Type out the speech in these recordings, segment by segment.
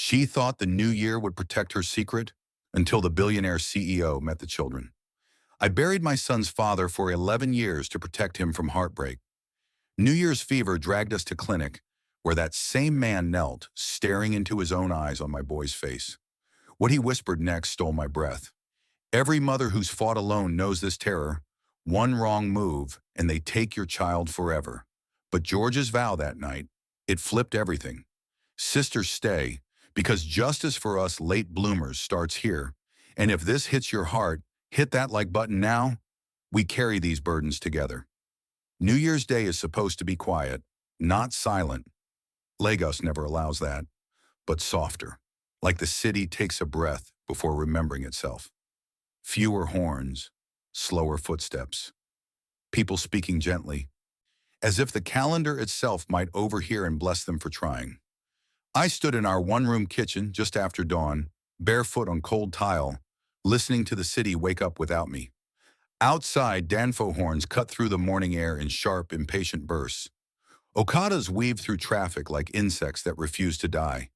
She thought the new year would protect her secret until the billionaire CEO met the children. I buried my son's father for 11 years to protect him from heartbreak. New Year's fever dragged us to clinic, where that same man knelt, staring into his own eyes on my boy's face. What he whispered next stole my breath. Every mother who's fought alone knows this terror. One wrong move, and they take your child forever. But George's vow that night, it flipped everything. Sisters stay, because justice for us late bloomers starts here. And if this hits your heart, hit that like button now. We carry these burdens together. New Year's Day is supposed to be quiet, not silent. Lagos never allows that, but softer, like the city takes a breath before remembering itself. Fewer horns, slower footsteps. People speaking gently, as if the calendar itself might overhear and bless them for trying. I stood in our one-room kitchen just after dawn, barefoot on cold tile, listening to the city wake up without me. Outside, danfo horns cut through the morning air in sharp, impatient bursts. Okadas weaved through traffic like insects that refuse to die.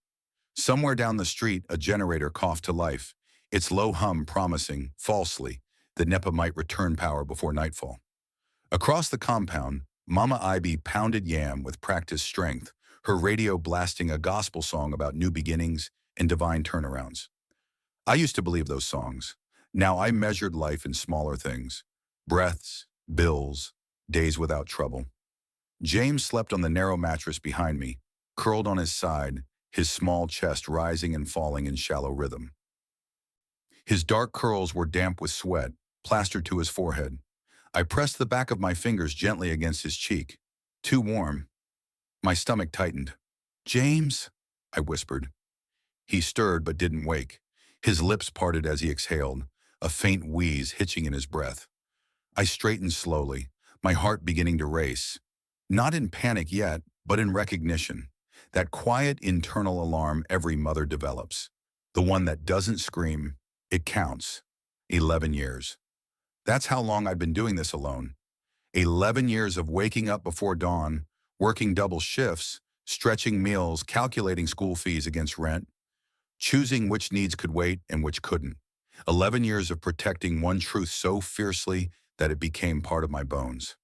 Somewhere down the street, a generator coughed to life, its low hum promising, falsely, that NEPA might return power before nightfall. Across the compound, Mama Ivy pounded yam with practiced strength, her radio blasting a gospel song about new beginnings and divine turnarounds. I used to believe those songs. Now I measured life in smaller things. Breaths, bills, days without trouble. James slept on the narrow mattress behind me, curled on his side, his small chest rising and falling in shallow rhythm. His dark curls were damp with sweat, plastered to his forehead. I pressed the back of my fingers gently against his cheek. Too warm. My stomach tightened. "James," I whispered. He stirred but didn't wake. His lips parted as he exhaled, a faint wheeze hitching in his breath. I straightened slowly, my heart beginning to race. Not in panic yet, but in recognition. That quiet internal alarm every mother develops. The one that doesn't scream, it counts. 11 years. That's how long I'd been doing this alone. 11 years of waking up before dawn, working double shifts, stretching meals, calculating school fees against rent, choosing which needs could wait and which couldn't. 11 years of protecting one truth so fiercely that it became part of my bones.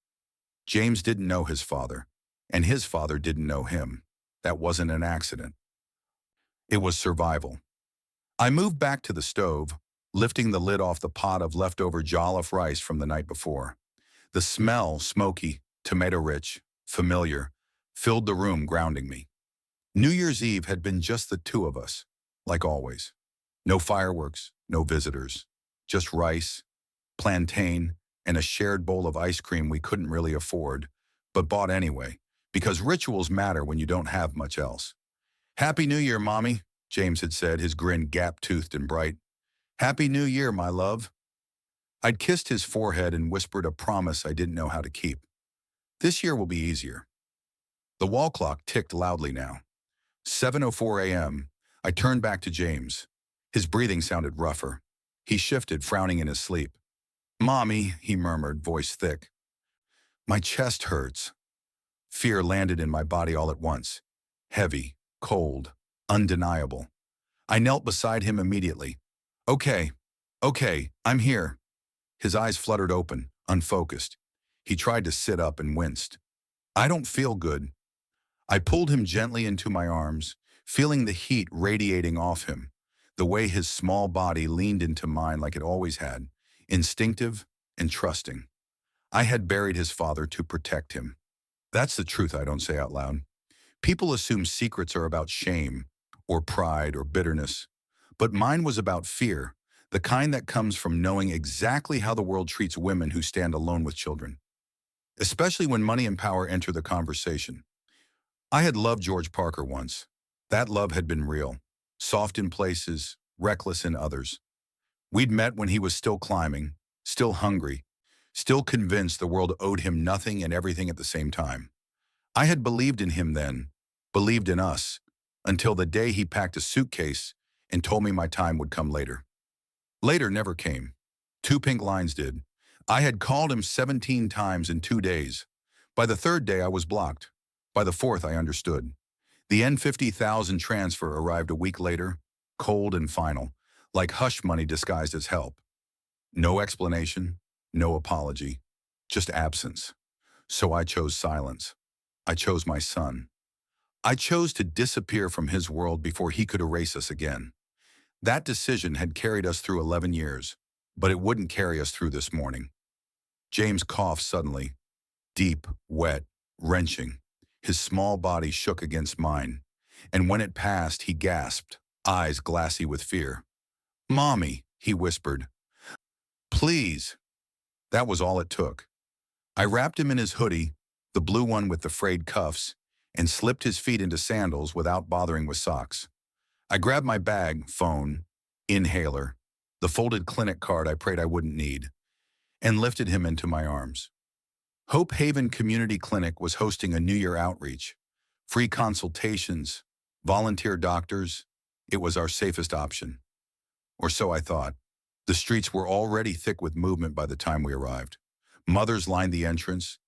James didn't know his father, and his father didn't know him. That wasn't an accident. It was survival. I moved back to the stove, lifting the lid off the pot of leftover jollof rice from the night before. The smell, smoky, tomato-rich, familiar, filled the room, grounding me. New Year's Eve had been just the two of us, like always. No fireworks, no visitors, just rice, plantain, and a shared bowl of ice cream we couldn't really afford, but bought anyway, because rituals matter when you don't have much else. "Happy New Year, Mommy," James had said, his grin gap-toothed and bright. "Happy New Year, my love." I'd kissed his forehead and whispered a promise I didn't know how to keep. This year will be easier. The wall clock ticked loudly now. 7:04 a.m. I turned back to James. His breathing sounded rougher. He shifted, frowning in his sleep. "Mommy," he murmured, voice thick. "My chest hurts." Fear landed in my body all at once. Heavy, cold, undeniable. I knelt beside him immediately. Okay, I'm here." His eyes fluttered open, unfocused. He tried to sit up and winced. "I don't feel good." I pulled him gently into my arms, feeling the heat radiating off him, the way his small body leaned into mine like it always had, instinctive and trusting. I had buried his father to protect him. That's the truth I don't say out loud. People assume secrets are about shame, or pride, or bitterness. But mine was about fear, the kind that comes from knowing exactly how the world treats women who stand alone with children. Especially when money and power enter the conversation. I had loved George Parker once. That love had been real, soft in places, reckless in others. We'd met when he was still climbing, still hungry, still convinced the world owed him nothing and everything at the same time. I had believed in him then, believed in us, until the day he packed a suitcase and told me my time would come later. Later never came. 2 pink lines did. I had called him 17 times in 2 days. By the third day I was blocked. By the fourth I understood. The N50,000 transfer arrived a week later, cold and final, like hush money disguised as help. No explanation, no apology, just absence. So I chose silence. I chose my son. I chose to disappear from his world before he could erase us again. That decision had carried us through 11 years, but it wouldn't carry us through this morning. James coughed suddenly, deep, wet, wrenching. His small body shook against mine, and when it passed, he gasped, eyes glassy with fear. "Mommy," he whispered. "Please." That was all it took. I wrapped him in his hoodie, the blue one with the frayed cuffs, and slipped his feet into sandals without bothering with socks. I grabbed my bag, phone, inhaler, the folded clinic card I prayed I wouldn't need, and lifted him into my arms. Hope Haven Community Clinic was hosting a New Year outreach. Free consultations, volunteer doctors. It was our safest option. Or so I thought. The streets were already thick with movement by the time we arrived. Mothers lined the entrance,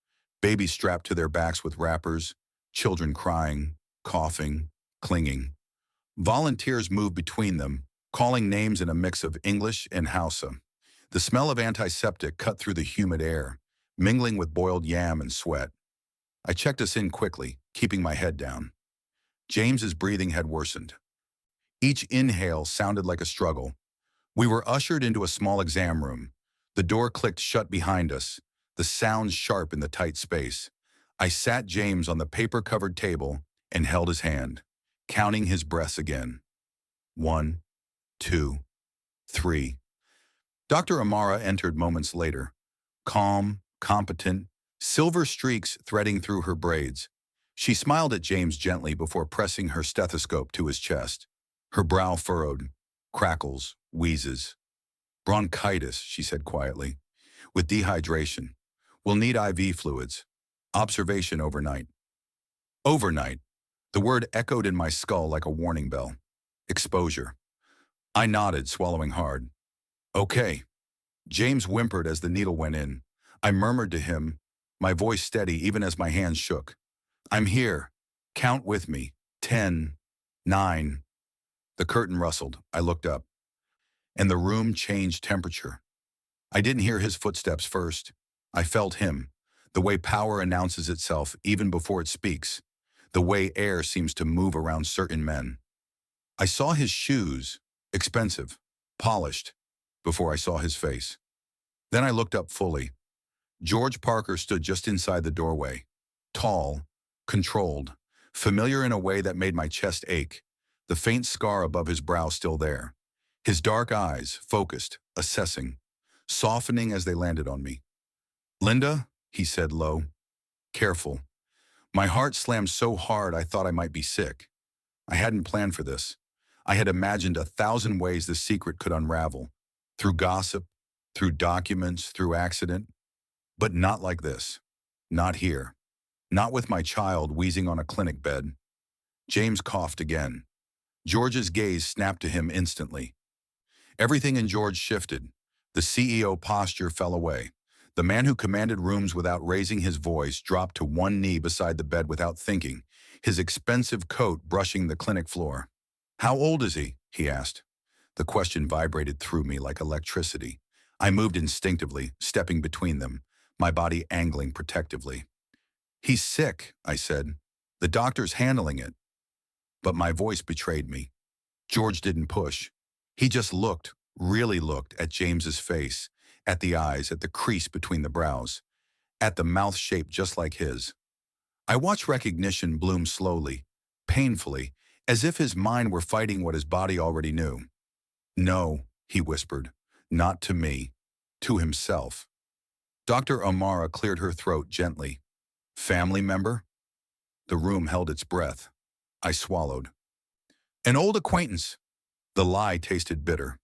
babies strapped to their backs with wrappers, children crying, coughing, clinging. Volunteers moved between them, calling names in a mix of English and Hausa. The smell of antiseptic cut through the humid air, mingling with boiled yam and sweat. I checked us in quickly, keeping my head down. James's breathing had worsened. Each inhale sounded like a struggle. We were ushered into a small exam room. The door clicked shut behind us, the sounds sharp in the tight space. I sat James on the paper-covered table and held his hand, counting his breaths again. 1, 2, 3. Dr. Amara entered moments later, calm, competent, silver streaks threading through her braids. She smiled at James gently before pressing her stethoscope to his chest. Her brow furrowed, crackles, wheezes. "Bronchitis," she said quietly. "With dehydration. We'll need IV fluids. Observation overnight." Overnight. The word echoed in my skull like a warning bell. Exposure. I nodded, swallowing hard. "Okay." James whimpered as the needle went in. I murmured to him, my voice steady even as my hands shook. "I'm here. Count with me. 10, 9. The curtain rustled. I looked up, and the room changed temperature. I didn't hear his footsteps first. I felt him, the way power announces itself even before it speaks, the way air seems to move around certain men. I saw his shoes, expensive, polished, before I saw his face. Then I looked up fully. George Parker stood just inside the doorway, tall, controlled, familiar in a way that made my chest ache, the faint scar above his brow still there. His dark eyes, focused, assessing, softening as they landed on me. "Linda," he said low, "careful." My heart slammed so hard I thought I might be sick. I hadn't planned for this. I had imagined 1,000 ways the secret could unravel, through gossip, through documents, through accident. But not like this. Not here. Not with my child wheezing on a clinic bed. James coughed again. George's gaze snapped to him instantly. Everything in George shifted. The CEO posture fell away. The man who commanded rooms without raising his voice dropped to one knee beside the bed without thinking, his expensive coat brushing the clinic floor. "How old is he?" he asked. The question vibrated through me like electricity. I moved instinctively, stepping between them, my body angling protectively. "He's sick," I said. "The doctor's handling it." But my voice betrayed me. George didn't push. He just looked, really looked, at James's face, at the eyes, at the crease between the brows, at the mouth shaped just like his. I watched recognition bloom slowly, painfully, as if his mind were fighting what his body already knew. "No," he whispered, "not to me, to himself." Dr. Amara cleared her throat gently. "Family member?" The room held its breath. I swallowed. "An old acquaintance." The lie tasted bitter.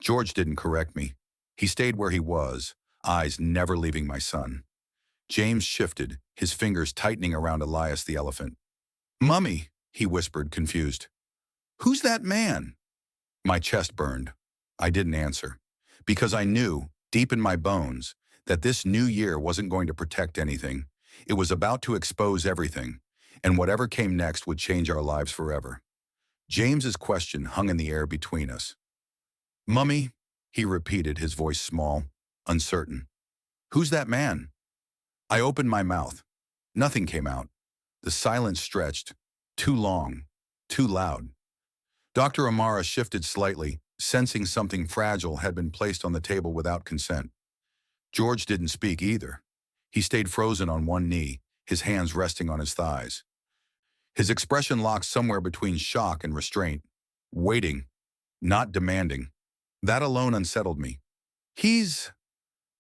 George didn't correct me. He stayed where he was, eyes never leaving my son. James shifted, his fingers tightening around Elias the elephant. "Mummy," he whispered, confused. "Who's that man?" My chest burned. I didn't answer, because I knew, deep in my bones, that this new year wasn't going to protect anything. It was about to expose everything. and whatever came next would change our lives forever. James's question hung in the air between us. "Mummy," he repeated, his voice small, uncertain. "Who's that man?" I opened my mouth. Nothing came out. The silence stretched. Too long. Too loud. Dr. Amara shifted slightly, sensing something fragile had been placed on the table without consent. George didn't speak either. He stayed frozen on one knee, his hands resting on his thighs. His expression locked somewhere between shock and restraint. Waiting, not demanding. That alone unsettled me. "He's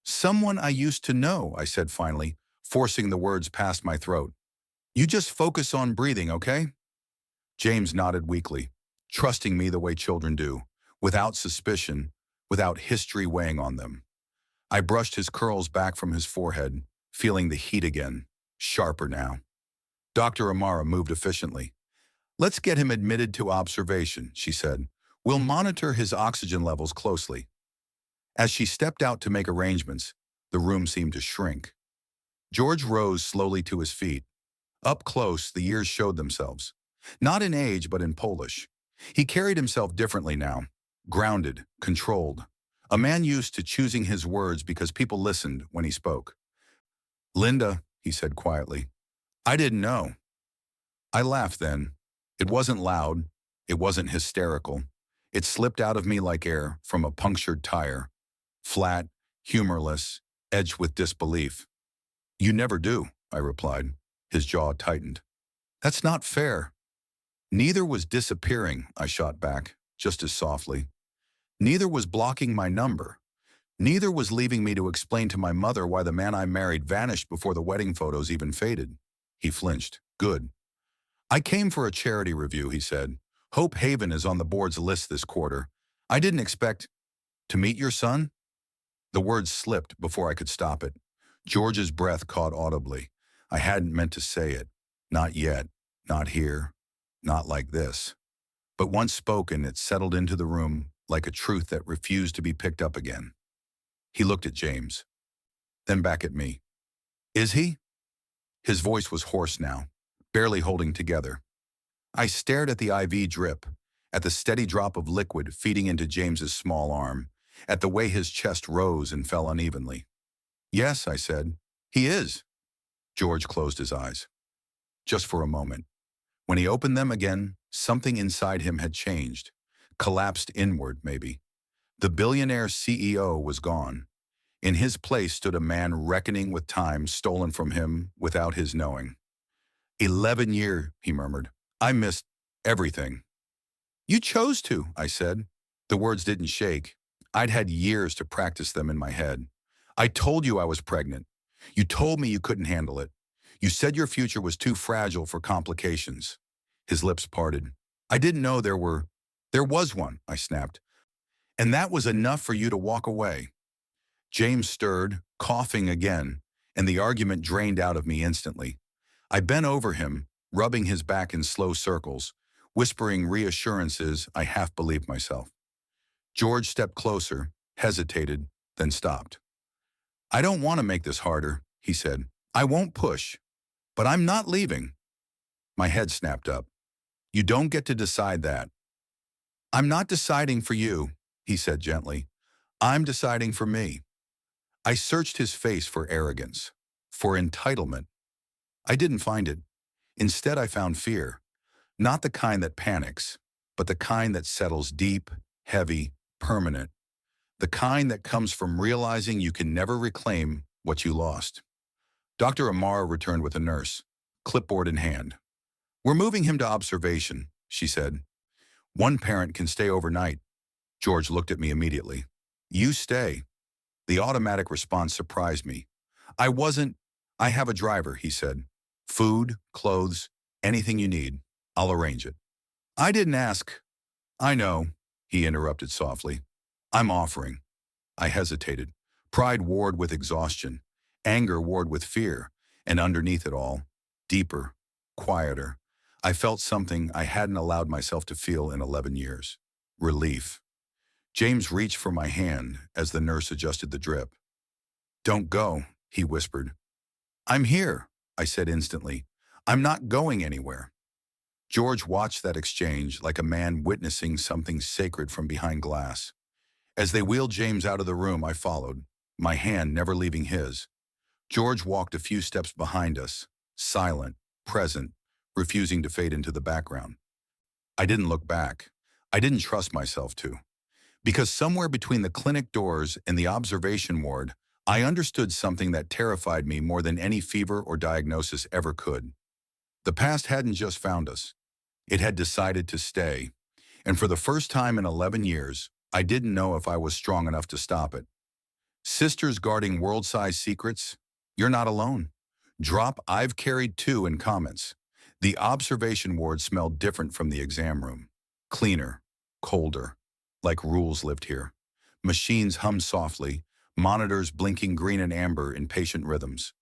someone I used to know," I said finally, forcing the words past my throat. "You just focus on breathing, okay?" James nodded weakly, trusting me the way children do, without suspicion, without history weighing on them. I brushed his curls back from his forehead, feeling the heat again, sharper now. Dr. Amara moved efficiently. "Let's get him admitted to observation," she said. "We'll monitor his oxygen levels closely." As she stepped out to make arrangements, the room seemed to shrink. George rose slowly to his feet. Up close, the years showed themselves. Not in age, but in Polish. He carried himself differently now, grounded, controlled. A man used to choosing his words because people listened when he spoke. "Linda," he said quietly, "I didn't know." I laughed then. It wasn't loud. It wasn't hysterical. It slipped out of me like air from a punctured tire. Flat, humorless, edged with disbelief. "You never do," I replied. His jaw tightened. "That's not fair." "Neither was disappearing," I shot back, just as softly. "Neither was blocking my number. Neither was leaving me to explain to my mother why the man I married vanished before the wedding photos even faded." He flinched. "Good. I came for a charity review," he said. "Hope Haven is on the board's list this quarter. I didn't expect to meet your son." The words slipped before I could stop it. George's breath caught audibly. I hadn't meant to say it. Not yet. Not here. Not like this. But once spoken, it settled into the room like a truth that refused to be picked up again. He looked at James, then back at me. "Is he?" His voice was hoarse now, barely holding together. I stared at the IV drip, at the steady drop of liquid feeding into James's small arm, at the way his chest rose and fell unevenly. "Yes," I said, "he is." George closed his eyes. Just for a moment. When he opened them again, something inside him had changed, collapsed inward, maybe. The billionaire CEO was gone. In his place stood a man reckoning with time stolen from him without his knowing. 11 years, he murmured. "I missed everything." "You chose to," I said. The words didn't shake. I'd had years to practice them in my head. "I told you I was pregnant. You told me you couldn't handle it. You said your future was too fragile for complications." His lips parted. "I didn't know there was one," I snapped. "And that was enough for you to walk away." James stirred, coughing again, and the argument drained out of me instantly. I bent over him, rubbing his back in slow circles, whispering reassurances I half believed myself. George stepped closer, hesitated, then stopped. "I don't want to make this harder," he said. "I won't push. But I'm not leaving." My head snapped up. "You don't get to decide that." "I'm not deciding for you," he said gently. "I'm deciding for me." I searched his face for arrogance, for entitlement. I didn't find it. Instead, I found fear. Not the kind that panics, but the kind that settles deep, heavy, permanent. The kind that comes from realizing you can never reclaim what you lost. Dr. Amara returned with a nurse, clipboard in hand. "We're moving him to observation," she said. "One parent can stay overnight." George looked at me immediately. "You stay." The automatic response surprised me. "I have a driver," he said. "Food, clothes, anything you need. I'll arrange it." "I didn't ask." "I know," he interrupted softly. "I'm offering." I hesitated. Pride warred with exhaustion. Anger warred with fear. And underneath it all, deeper, quieter, I felt something I hadn't allowed myself to feel in 11 years. Relief. James reached for my hand as the nurse adjusted the drip. "Don't go," he whispered. "I'm here," I said instantly. I'm not going anywhere. George watched that exchange like a man witnessing something sacred from behind glass. As they wheeled James out of the room, I followed, my hand never leaving his. George walked a few steps behind us, silent, present, refusing to fade into the background. I didn't look back. I didn't trust myself to. Because somewhere between the clinic doors and the observation ward, I understood something that terrified me more than any fever or diagnosis ever could. The past hadn't just found us. It had decided to stay. And for the first time in 11 years, I didn't know if I was strong enough to stop it. Sisters guarding world-sized secrets? You're not alone. Drop "I've carried two" in comments. The observation ward smelled different from the exam room. Cleaner, colder, like rules lived here. Machines hummed softly, monitors blinking green and amber in patient rhythms.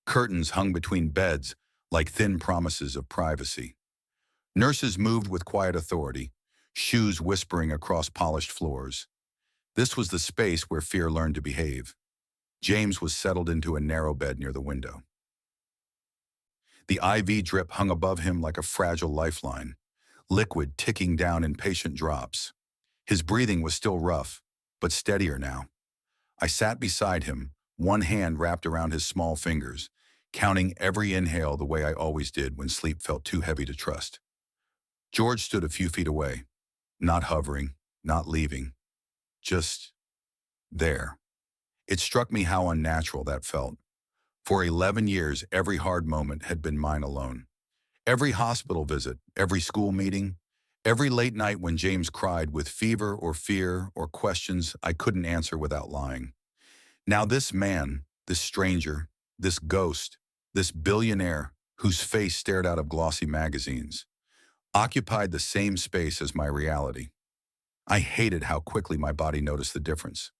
Curtains hung between beds like thin promises of privacy. Nurses moved with quiet authority, shoes whispering across polished floors. This was the space where fear learned to behave. James was settled into a narrow bed near the window. The IV drip hung above him like a fragile lifeline, liquid ticking down in patient drops. His breathing was still rough, but steadier now. I sat beside him, one hand wrapped around his small fingers, counting every inhale the way I always did when sleep felt too heavy to trust. George stood a few feet away, not hovering, not leaving, just there. It struck me how unnatural that felt. For 11 years, every hard moment had been mine alone. Every hospital visit, every school meeting, every late night when James cried with fever or fear or questions I couldn't answer without lying. Now this man, this stranger, this ghost, this billionaire whose face stared out of glossy magazines, occupied the same space as my reality. I hated how quickly my body noticed the difference.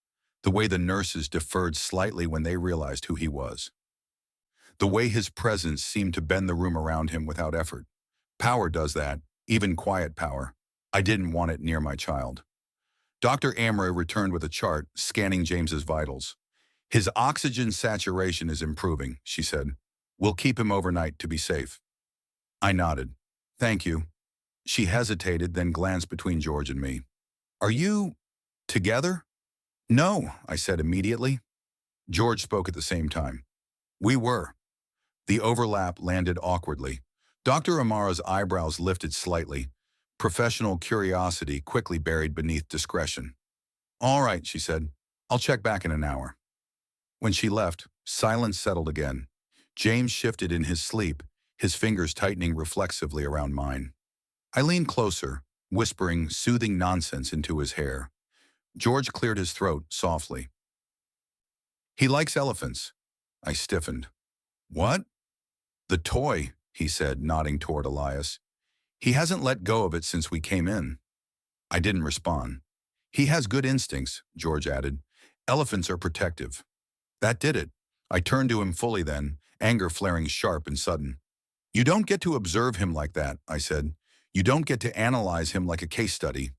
The way the nurses deferred slightly when they realized who he was. The way his presence seemed to bend the room around him without effort. Power does that, even quiet power. I didn't want it near my child. Dr. Amra returned with a chart, scanning James's vitals. His oxygen saturation is improving, she said. We'll keep him overnight to be safe. I nodded. Thank you. She hesitated, then glanced between George and me. Are you together? No, I said immediately. George spoke at the same time. We were. The overlap landed awkwardly. Dr. Amara's eyebrows lifted slightly. Professional curiosity quickly buried beneath discretion. All right, she said. I'll check back in an hour. When she left, silence settled again. James shifted in his sleep, his fingers tightening reflexively around mine. I leaned closer, whispering soothing nonsense into his hair. George cleared his throat softly. He likes elephants. I stiffened. What? The toy, he said, nodding toward Elias. He hasn't let go of it since we came in. I didn't respond. He has good instincts, George added. Elephants are protective. That did it. I turned to him fully then, anger flaring sharp and sudden. You don't get to observe him like that, I said. You don't get to analyze him like a case study.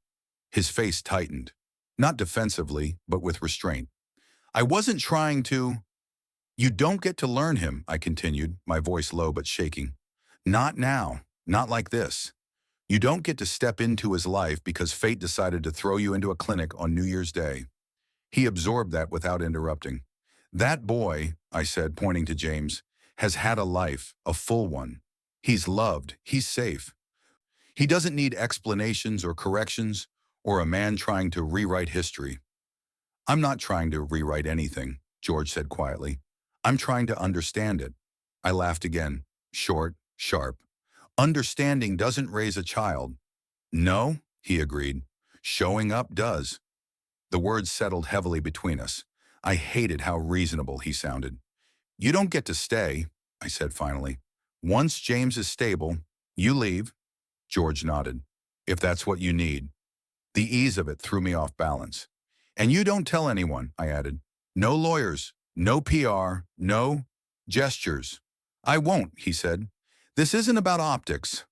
His face tightened. Not defensively, but with restraint. I wasn't trying to. You don't get to learn him, I continued, my voice low but shaking. Not now, not like this. You don't get to step into his life because fate decided to throw you into a clinic on New Year's Day. He absorbed that without interrupting. That boy, I said, pointing to James, has had a life, a full one. He's loved, he's safe. He doesn't need explanations or corrections or a man trying to rewrite history. I'm not trying to rewrite anything, George said quietly. I'm trying to understand it. I laughed again, short, sharp. Understanding doesn't raise a child. No, he agreed. Showing up does. The words settled heavily between us. I hated how reasonable he sounded. You don't get to stay, I said finally. Once James is stable, you leave. George nodded. If that's what you need. The ease of it threw me off balance. And you don't tell anyone, I added. No lawyers, no PR, no gestures. I won't, he said. This isn't about optics.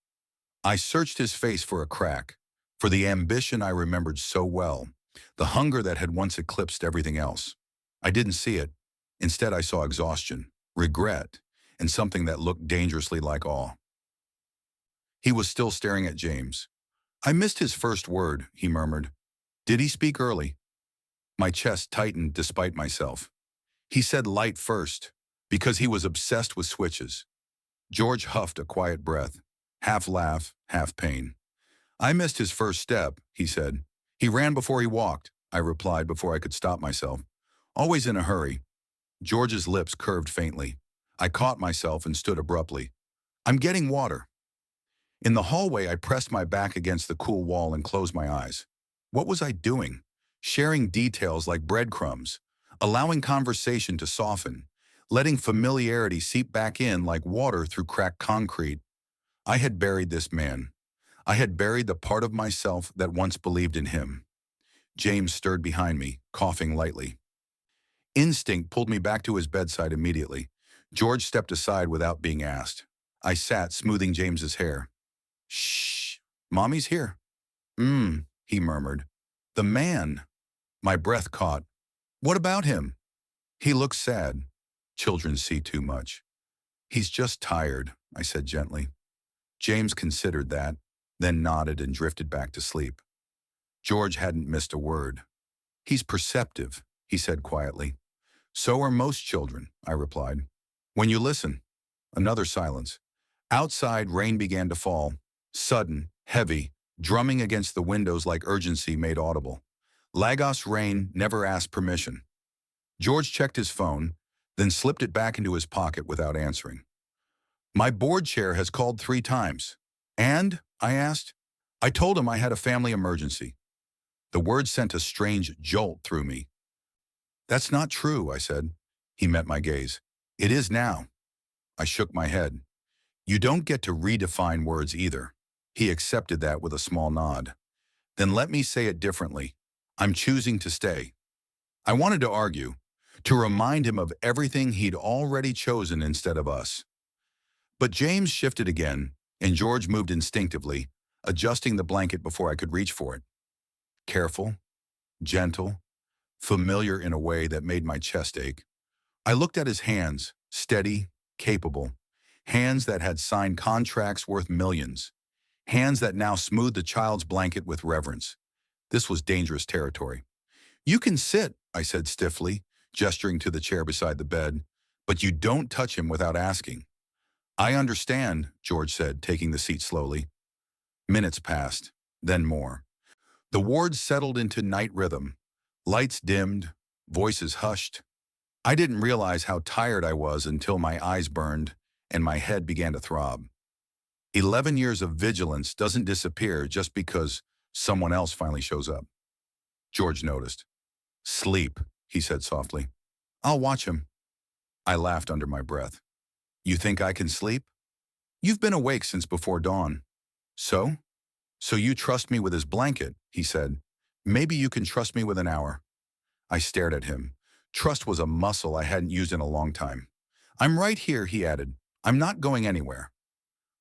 I searched his face for a crack, for the ambition I remembered so well, the hunger that had once eclipsed everything else. I didn't see it. Instead, I saw exhaustion, regret, and something that looked dangerously like awe. He was still staring at James. I missed his first word, he murmured. Did he speak early? My chest tightened despite myself. He said light first, because he was obsessed with switches. George huffed a quiet breath, half laugh, half pain. I missed his first step, he said. He ran before he walked, I replied before I could stop myself. Always in a hurry. George's lips curved faintly. I caught myself and stood abruptly. I'm getting water. In the hallway, I pressed my back against the cool wall and closed my eyes. What was I doing? Sharing details like breadcrumbs, allowing conversation to soften, letting familiarity seep back in like water through cracked concrete. I had buried this man. I had buried the part of myself that once believed in him. James stirred behind me, coughing lightly. Instinct pulled me back to his bedside immediately. George stepped aside without being asked. I sat, smoothing James's hair. Shh, Mommy's here. He murmured. The man. My breath caught. What about him? He looks sad. Children see too much. He's just tired, I said gently. James considered that, then nodded and drifted back to sleep. George hadn't missed a word. He's perceptive, he said quietly. So are most children, I replied. When you listen. Another silence. Outside, rain began to fall. Sudden, heavy, drumming against the windows like urgency made audible. Lagos rain never asked permission. George checked his phone, then slipped it back into his pocket without answering. My board chair has called 3 times. And? I asked. I told him I had a family emergency. The word sent a strange jolt through me. That's not true, I said. He met my gaze. It is now. I shook my head. You don't get to redefine words either. He accepted that with a small nod. Then let me say it differently. I'm choosing to stay. I wanted to argue, to remind him of everything he'd already chosen instead of us. But James shifted again, and George moved instinctively, adjusting the blanket before I could reach for it. Careful, gentle, familiar in a way that made my chest ache. I looked at his hands, steady, capable, hands that had signed contracts worth millions, hands that now smoothed the child's blanket with reverence. This was dangerous territory. You can sit, I said stiffly, gesturing to the chair beside the bed, but you don't touch him without asking. I understand, George said, taking the seat slowly. Minutes passed, then more. The ward settled into night rhythm. Lights dimmed, voices hushed. I didn't realize how tired I was until my eyes burned and my head began to throb. 11 years of vigilance doesn't disappear just because someone else finally shows up. George noticed. Sleep, he said softly. I'll watch him. I laughed under my breath. You think I can sleep? You've been awake since before dawn. So? So you trust me with his blanket, he said. Maybe you can trust me with an hour. I stared at him. Trust was a muscle I hadn't used in a long time. I'm right here, he added. I'm not going anywhere.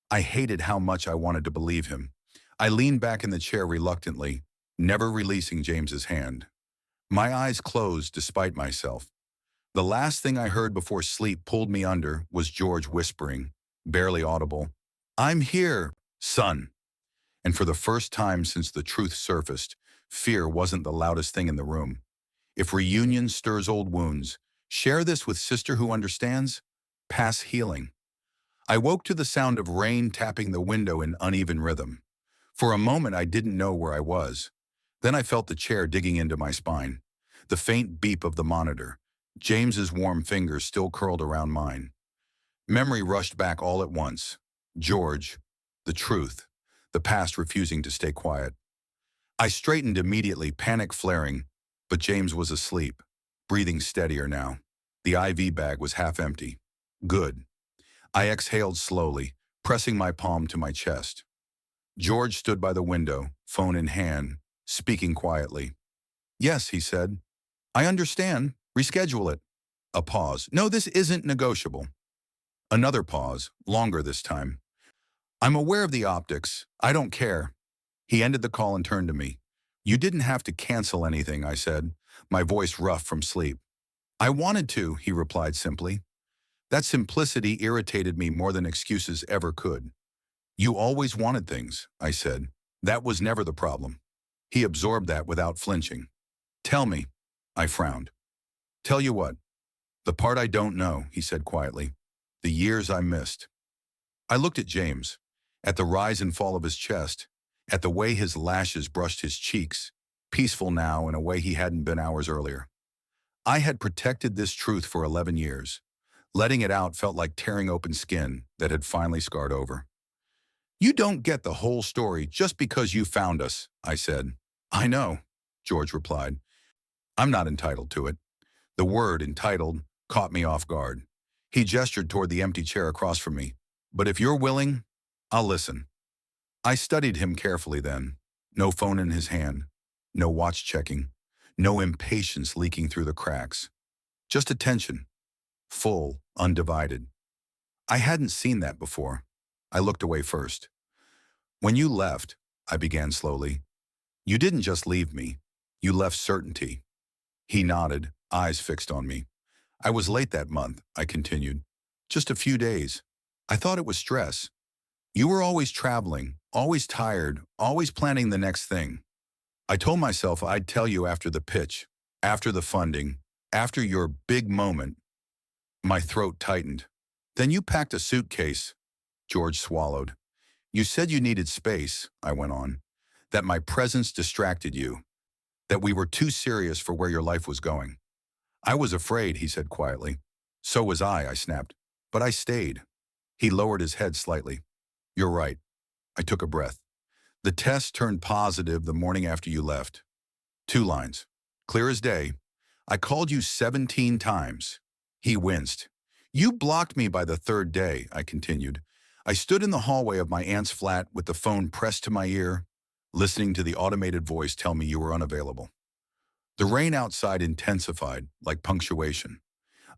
I hated how much I wanted to believe him. I leaned back in the chair reluctantly, never releasing James's hand. My eyes closed despite myself. The last thing I heard before sleep pulled me under was George whispering, barely audible, I'm here, son. And for the first time since the truth surfaced, fear wasn't the loudest thing in the room. If reunion stirs old wounds, share this with sister who understands. Pass healing. I woke to the sound of rain tapping the window in uneven rhythm. For a moment, I didn't know where I was. Then I felt the chair digging into my spine. The faint beep of the monitor. James's warm fingers still curled around mine. Memory rushed back all at once. George, the truth, the past refusing to stay quiet. I straightened immediately, panic flaring, but James was asleep, breathing steadier now. The IV bag was half empty. Good. I exhaled slowly, pressing my palm to my chest. George stood by the window, phone in hand, speaking quietly. Yes, he said. I understand. Reschedule it. A pause. No, this isn't negotiable. Another pause, longer this time. I'm aware of the optics. I don't care. He ended the call and turned to me. You didn't have to cancel anything, I said, my voice rough from sleep. I wanted to, he replied simply. That simplicity irritated me more than excuses ever could. You always wanted things, I said. That was never the problem. He absorbed that without flinching. Tell me, I frowned. Tell you what, the part I don't know, he said quietly. The years I missed. I looked at James, at the rise and fall of his chest, at the way his lashes brushed his cheeks, peaceful now in a way he hadn't been hours earlier. I had protected this truth for 11 years. Letting it out felt like tearing open skin that had finally scarred over. You don't get the whole story just because you found us, I said. I know, George replied. I'm not entitled to it. The word entitled caught me off guard. He gestured toward the empty chair across from me. But if you're willing, I'll listen. I studied him carefully then. No phone in his hand, no watch checking, no impatience leaking through the cracks. Just attention, full, undivided. I hadn't seen that before. I looked away first. When you left, I began slowly, you didn't just leave me. You left certainty. He nodded, eyes fixed on me. I was late that month, I continued. Just a few days. I thought it was stress. You were always traveling, always tired, always planning the next thing. I told myself I'd tell you after the pitch, after the funding, after your big moment. My throat tightened. Then you packed a suitcase. George swallowed. You said you needed space, I went on, that my presence distracted you, that we were too serious for where your life was going. I was afraid, he said quietly. So was I snapped. But I stayed. He lowered his head slightly. You're right. I took a breath. The test turned positive the morning after you left. 2 lines. Clear as day. I called you 17 times. He winced. You blocked me by the 3rd day, I continued. I stood in the hallway of my aunt's flat with the phone pressed to my ear, listening to the automated voice tell me you were unavailable. The rain outside intensified, like punctuation.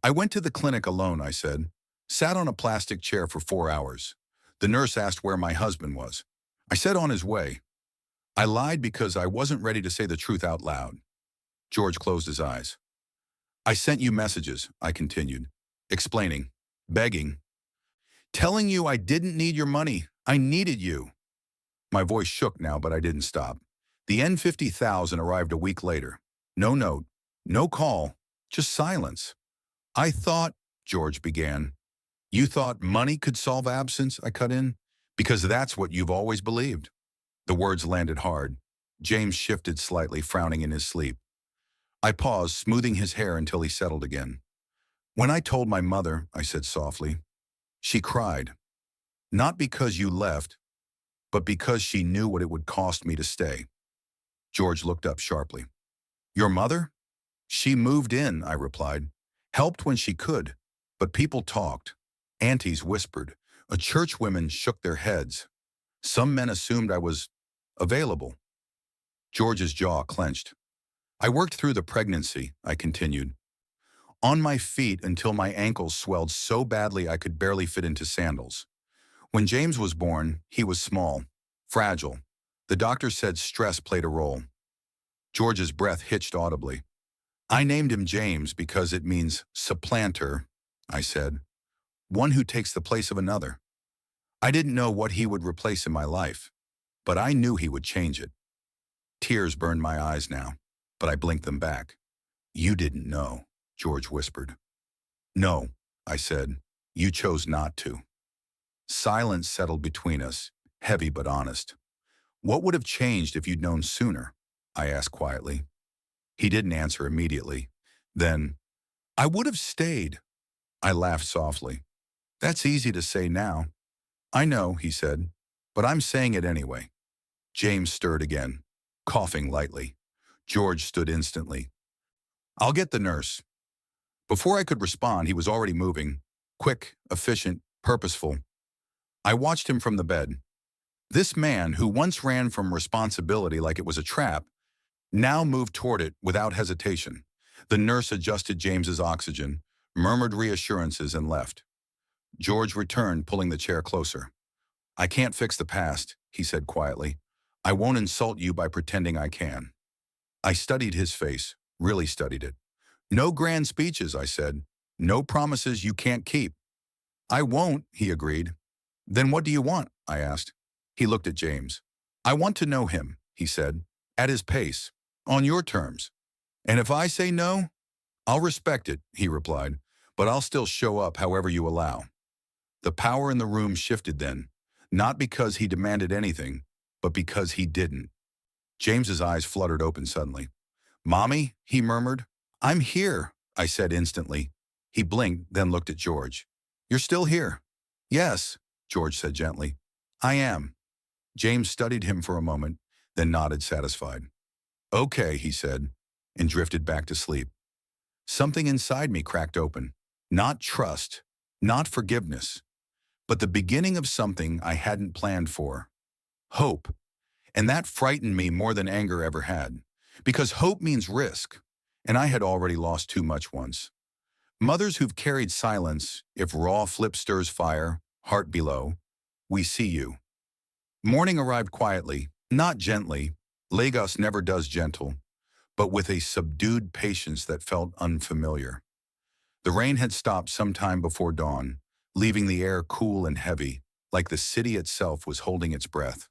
I went to the clinic alone, I said. Sat on a plastic chair for 4 hours. The nurse asked where my husband was. I said on his way. I lied because I wasn't ready to say the truth out loud. George closed his eyes. I sent you messages, I continued, explaining, begging, telling you I didn't need your money. I needed you. My voice shook now, but I didn't stop. The N50,000 arrived a week later. No note, no call, just silence. I thought, George began. You thought money could solve absence, I cut in? Because that's what you've always believed. The words landed hard. James shifted slightly, frowning in his sleep. I paused, smoothing his hair until he settled again. When I told my mother, I said softly, she cried. Not because you left, but because she knew what it would cost me to stay. George looked up sharply. Your mother? She moved in, I replied. Helped when she could, but people talked. Aunties whispered. Churchwomen shook their heads. Some men assumed I was available. George's jaw clenched. I worked through the pregnancy, I continued. On my feet until my ankles swelled so badly I could barely fit into sandals. When James was born, he was small, fragile. The doctor said stress played a role. George's breath hitched audibly. I named him James because it means supplanter, I said. One who takes the place of another. I didn't know what he would replace in my life, but I knew he would change it. Tears burned my eyes now, but I blinked them back. You didn't know, George whispered. No, I said. You chose not to. Silence settled between us, heavy but honest. What would have changed if you'd known sooner? I asked quietly. He didn't answer immediately. Then, I would have stayed. I laughed softly. That's easy to say now. I know, he said, but I'm saying it anyway. James stirred again, coughing lightly. George stood instantly. I'll get the nurse. Before I could respond, he was already moving, quick, efficient, purposeful. I watched him from the bed. This man, who once ran from responsibility like it was a trap, now moved toward it without hesitation. The nurse adjusted James's oxygen, murmured reassurances, and left. George returned, pulling the chair closer. I can't fix the past, he said quietly. I won't insult you by pretending I can. I studied his face, really studied it. No grand speeches, I said. No promises you can't keep. I won't, he agreed. Then what do you want? I asked. He looked at James. I want to know him, he said, at his pace, on your terms. And if I say no, I'll respect it, he replied, but I'll still show up however you allow. The power in the room shifted then, not because he demanded anything, but because he didn't. James's eyes fluttered open suddenly. Mommy, he murmured. I'm here, I said instantly. He blinked, then looked at George. You're still here? Yes, George said gently. I am. James studied him for a moment, then nodded satisfied. Okay, he said, and drifted back to sleep. Something inside me cracked open. Not trust, not forgiveness, but the beginning of something I hadn't planned for. Hope. And that frightened me more than anger ever had, because hope means risk, and I had already lost too much once. Mothers who've carried silence, if raw flip stirs fire, heart below, we see you. Morning arrived quietly, not gently. Lagos never does gentle, but with a subdued patience that felt unfamiliar. The rain had stopped some time before dawn, leaving the air cool and heavy, like the city itself was holding its breath.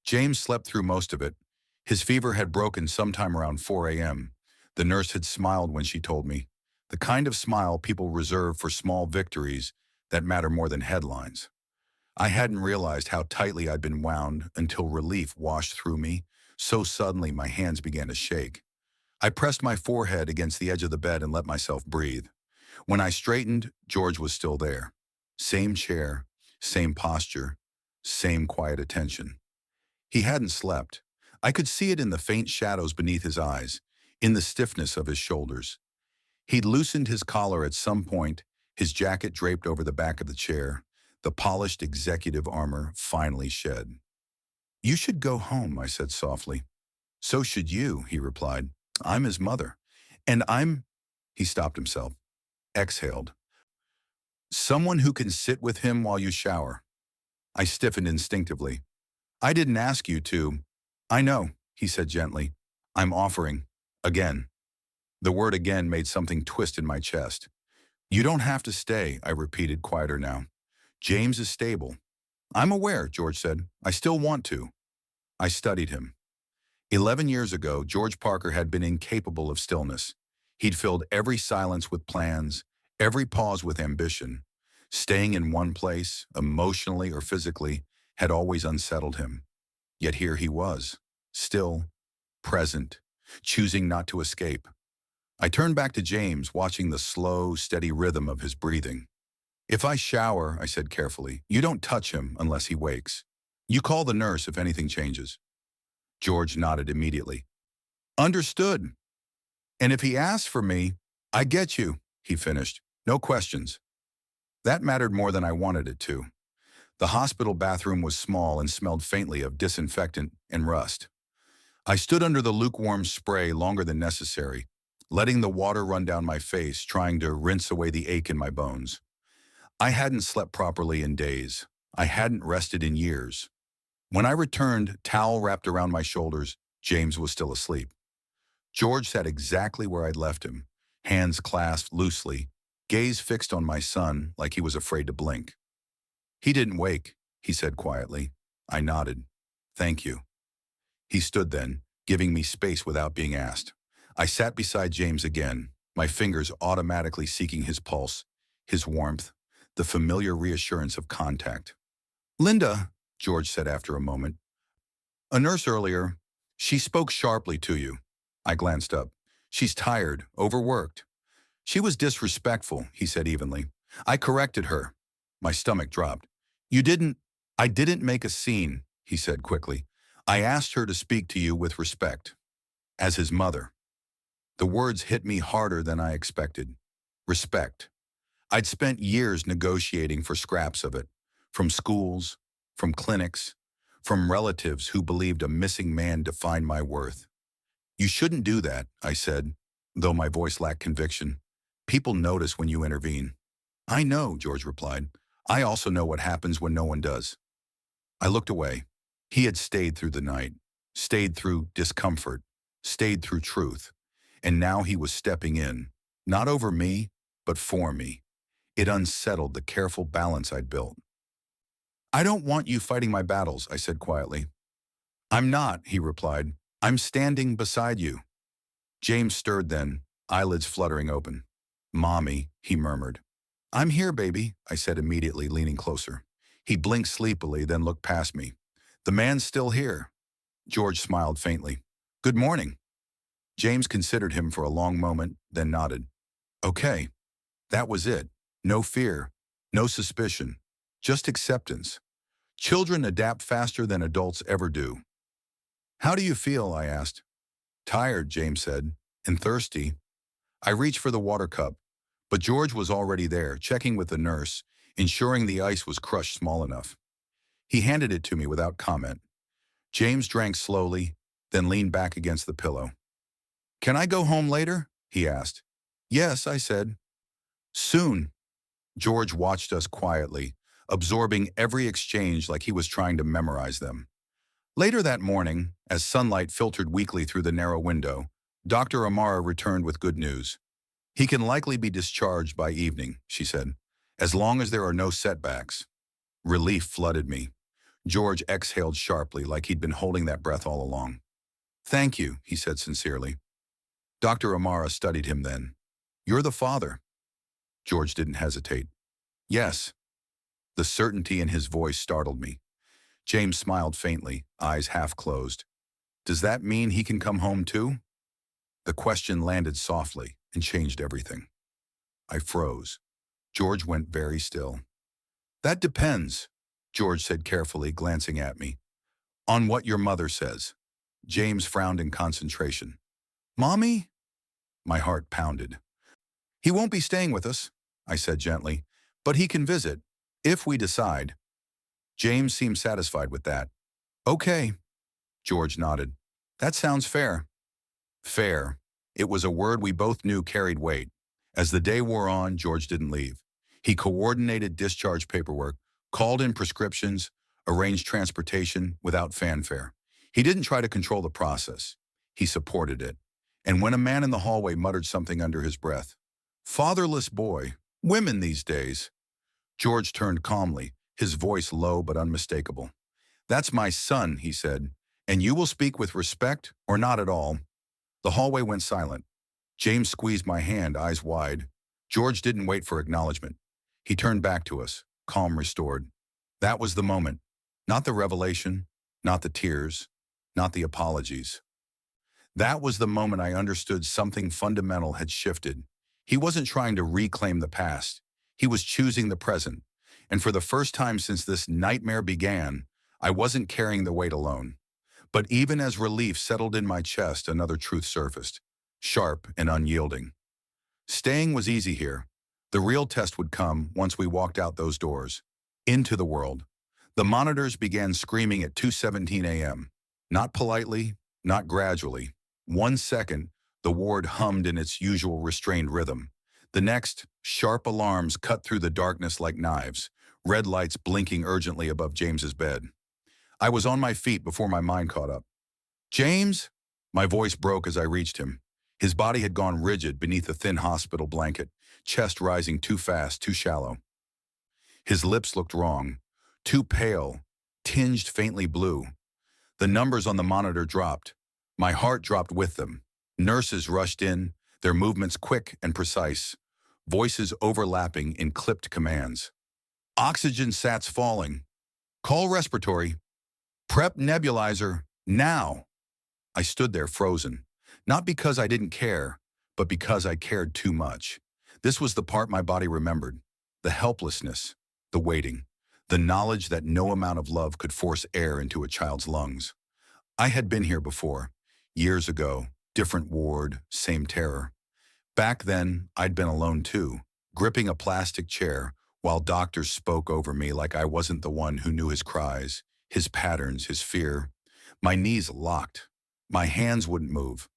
James slept through most of it. His fever had broken sometime around 4 a.m. The nurse had smiled when she told me, the kind of smile people reserve for small victories that matter more than headlines. I hadn't realized how tightly I'd been wound until relief washed through me. So suddenly my hands began to shake. I pressed my forehead against the edge of the bed and let myself breathe. When I straightened, George was still there. Same chair, same posture, same quiet attention. He hadn't slept. I could see it in the faint shadows beneath his eyes, in the stiffness of his shoulders. He'd loosened his collar at some point, his jacket draped over the back of the chair, the polished executive armor finally shed. You should go home, I said softly. So should you, he replied. I'm his mother. And he stopped himself, exhaled. Someone who can sit with him while you shower. I stiffened instinctively. I didn't ask you to. I know, he said gently. I'm offering. Again. The word again made something twist in my chest. You don't have to stay, I repeated, quieter now. James is stable. I'm aware, George said. I still want to. I studied him. 11 years ago, George Parker had been incapable of stillness. He'd filled every silence with plans, every pause with ambition. Staying in one place, emotionally or physically, had always unsettled him. Yet here he was, still, present, choosing not to escape. I turned back to James, watching the slow, steady rhythm of his breathing. If I shower, I said carefully, you don't touch him unless he wakes. You call the nurse if anything changes. George nodded immediately. Understood. And if he asks for me, I get you, he finished. No questions. That mattered more than I wanted it to. The hospital bathroom was small and smelled faintly of disinfectant and rust. I stood under the lukewarm spray longer than necessary, letting the water run down my face, trying to rinse away the ache in my bones. I hadn't slept properly in days. I hadn't rested in years. When I returned, towel wrapped around my shoulders, James was still asleep. George sat exactly where I'd left him, hands clasped loosely, gaze fixed on my son like he was afraid to blink. He didn't wake, he said quietly. I nodded. Thank you. He stood then, giving me space without being asked. I sat beside James again, my fingers automatically seeking his pulse, his warmth, the familiar reassurance of contact. Linda, George said after a moment. A nurse earlier. She spoke sharply to you. I glanced up. She's tired, overworked. She was disrespectful, he said evenly. I corrected her. My stomach dropped. I didn't make a scene, he said quickly. I asked her to speak to you with respect. As his mother. The words hit me harder than I expected. Respect. I'd spent years negotiating for scraps of it, from schools, from clinics, from relatives who believed a missing man defined my worth. You shouldn't do that, I said, though my voice lacked conviction. People notice when you intervene. I know, George replied. I also know what happens when no one does. I looked away. He had stayed through the night, stayed through discomfort, stayed through truth. And now he was stepping in, not over me, but for me. It unsettled the careful balance I'd built. I don't want you fighting my battles, I said quietly. I'm not, he replied. I'm standing beside you. James stirred then, eyelids fluttering open. Mommy, he murmured. I'm here, baby, I said immediately, leaning closer. He blinked sleepily, then looked past me. The man's still here. George smiled faintly. Good morning. James considered him for a long moment, then nodded. Okay. That was it. No fear, no suspicion, just acceptance. Children adapt faster than adults ever do. How do you feel? I asked. Tired, James said, and thirsty. I reached for the water cup, but George was already there, checking with the nurse, ensuring the ice was crushed small enough. He handed it to me without comment. James drank slowly, then leaned back against the pillow. Can I go home later? He asked. Yes, I said. Soon. George watched us quietly, absorbing every exchange like he was trying to memorize them. Later that morning, as sunlight filtered weakly through the narrow window, Dr. Amara returned with good news. He can likely be discharged by evening, she said, as long as there are no setbacks. Relief flooded me. George exhaled sharply like he'd been holding that breath all along. Thank you, he said sincerely. Dr. Amara studied him then. You're the father. George didn't hesitate. Yes. The certainty in his voice startled me. James smiled faintly, eyes half closed. Does that mean he can come home too? The question landed softly and changed everything. I froze. George went very still. That depends, George said carefully, glancing at me. On what your mother says. James frowned in concentration. Mommy? My heart pounded. He won't be staying with us, I said gently, but he can visit, if we decide. James seemed satisfied with that. Okay, George nodded. That sounds fair. Fair. It was a word we both knew carried weight. As the day wore on, George didn't leave. He coordinated discharge paperwork, called in prescriptions, arranged transportation without fanfare. He didn't try to control the process. He supported it. And when a man in the hallway muttered something under his breath, fatherless boy, women these days, George turned calmly, his voice low but unmistakable. That's my son, he said, and you will speak with respect or not at all. The hallway went silent. James squeezed my hand, eyes wide. George didn't wait for acknowledgement. He turned back to us, calm restored. That was the moment. Not the revelation, not the tears, not the apologies. That was the moment I understood something fundamental had shifted. He wasn't trying to reclaim the past. He was choosing the present. And for the first time since this nightmare began, I wasn't carrying the weight alone. But even as relief settled in my chest, another truth surfaced, sharp and unyielding. Staying was easy here. The real test would come once we walked out those doors, into the world. The monitors began screaming at 2:17 a.m. Not politely, not gradually. 1 second, the ward hummed in its usual restrained rhythm. The next, sharp alarms cut through the darkness like knives, red lights blinking urgently above James's bed. I was on my feet before my mind caught up. James? My voice broke as I reached him. His body had gone rigid beneath a thin hospital blanket, chest rising too fast, too shallow. His lips looked wrong, too pale, tinged faintly blue. The numbers on the monitor dropped. My heart dropped with them. Nurses rushed in, their movements quick and precise, voices overlapping in clipped commands. Oxygen sats falling. Call respiratory. Prep nebulizer, now. I stood there frozen, not because I didn't care, but because I cared too much. This was the part my body remembered, the helplessness, the waiting, the knowledge that no amount of love could force air into a child's lungs. I had been here before, years ago, different ward, same terror. Back then, I'd been alone too, gripping a plastic chair, while doctors spoke over me like I wasn't the one who knew his cries, his patterns, his fear. My knees locked. My hands wouldn't move.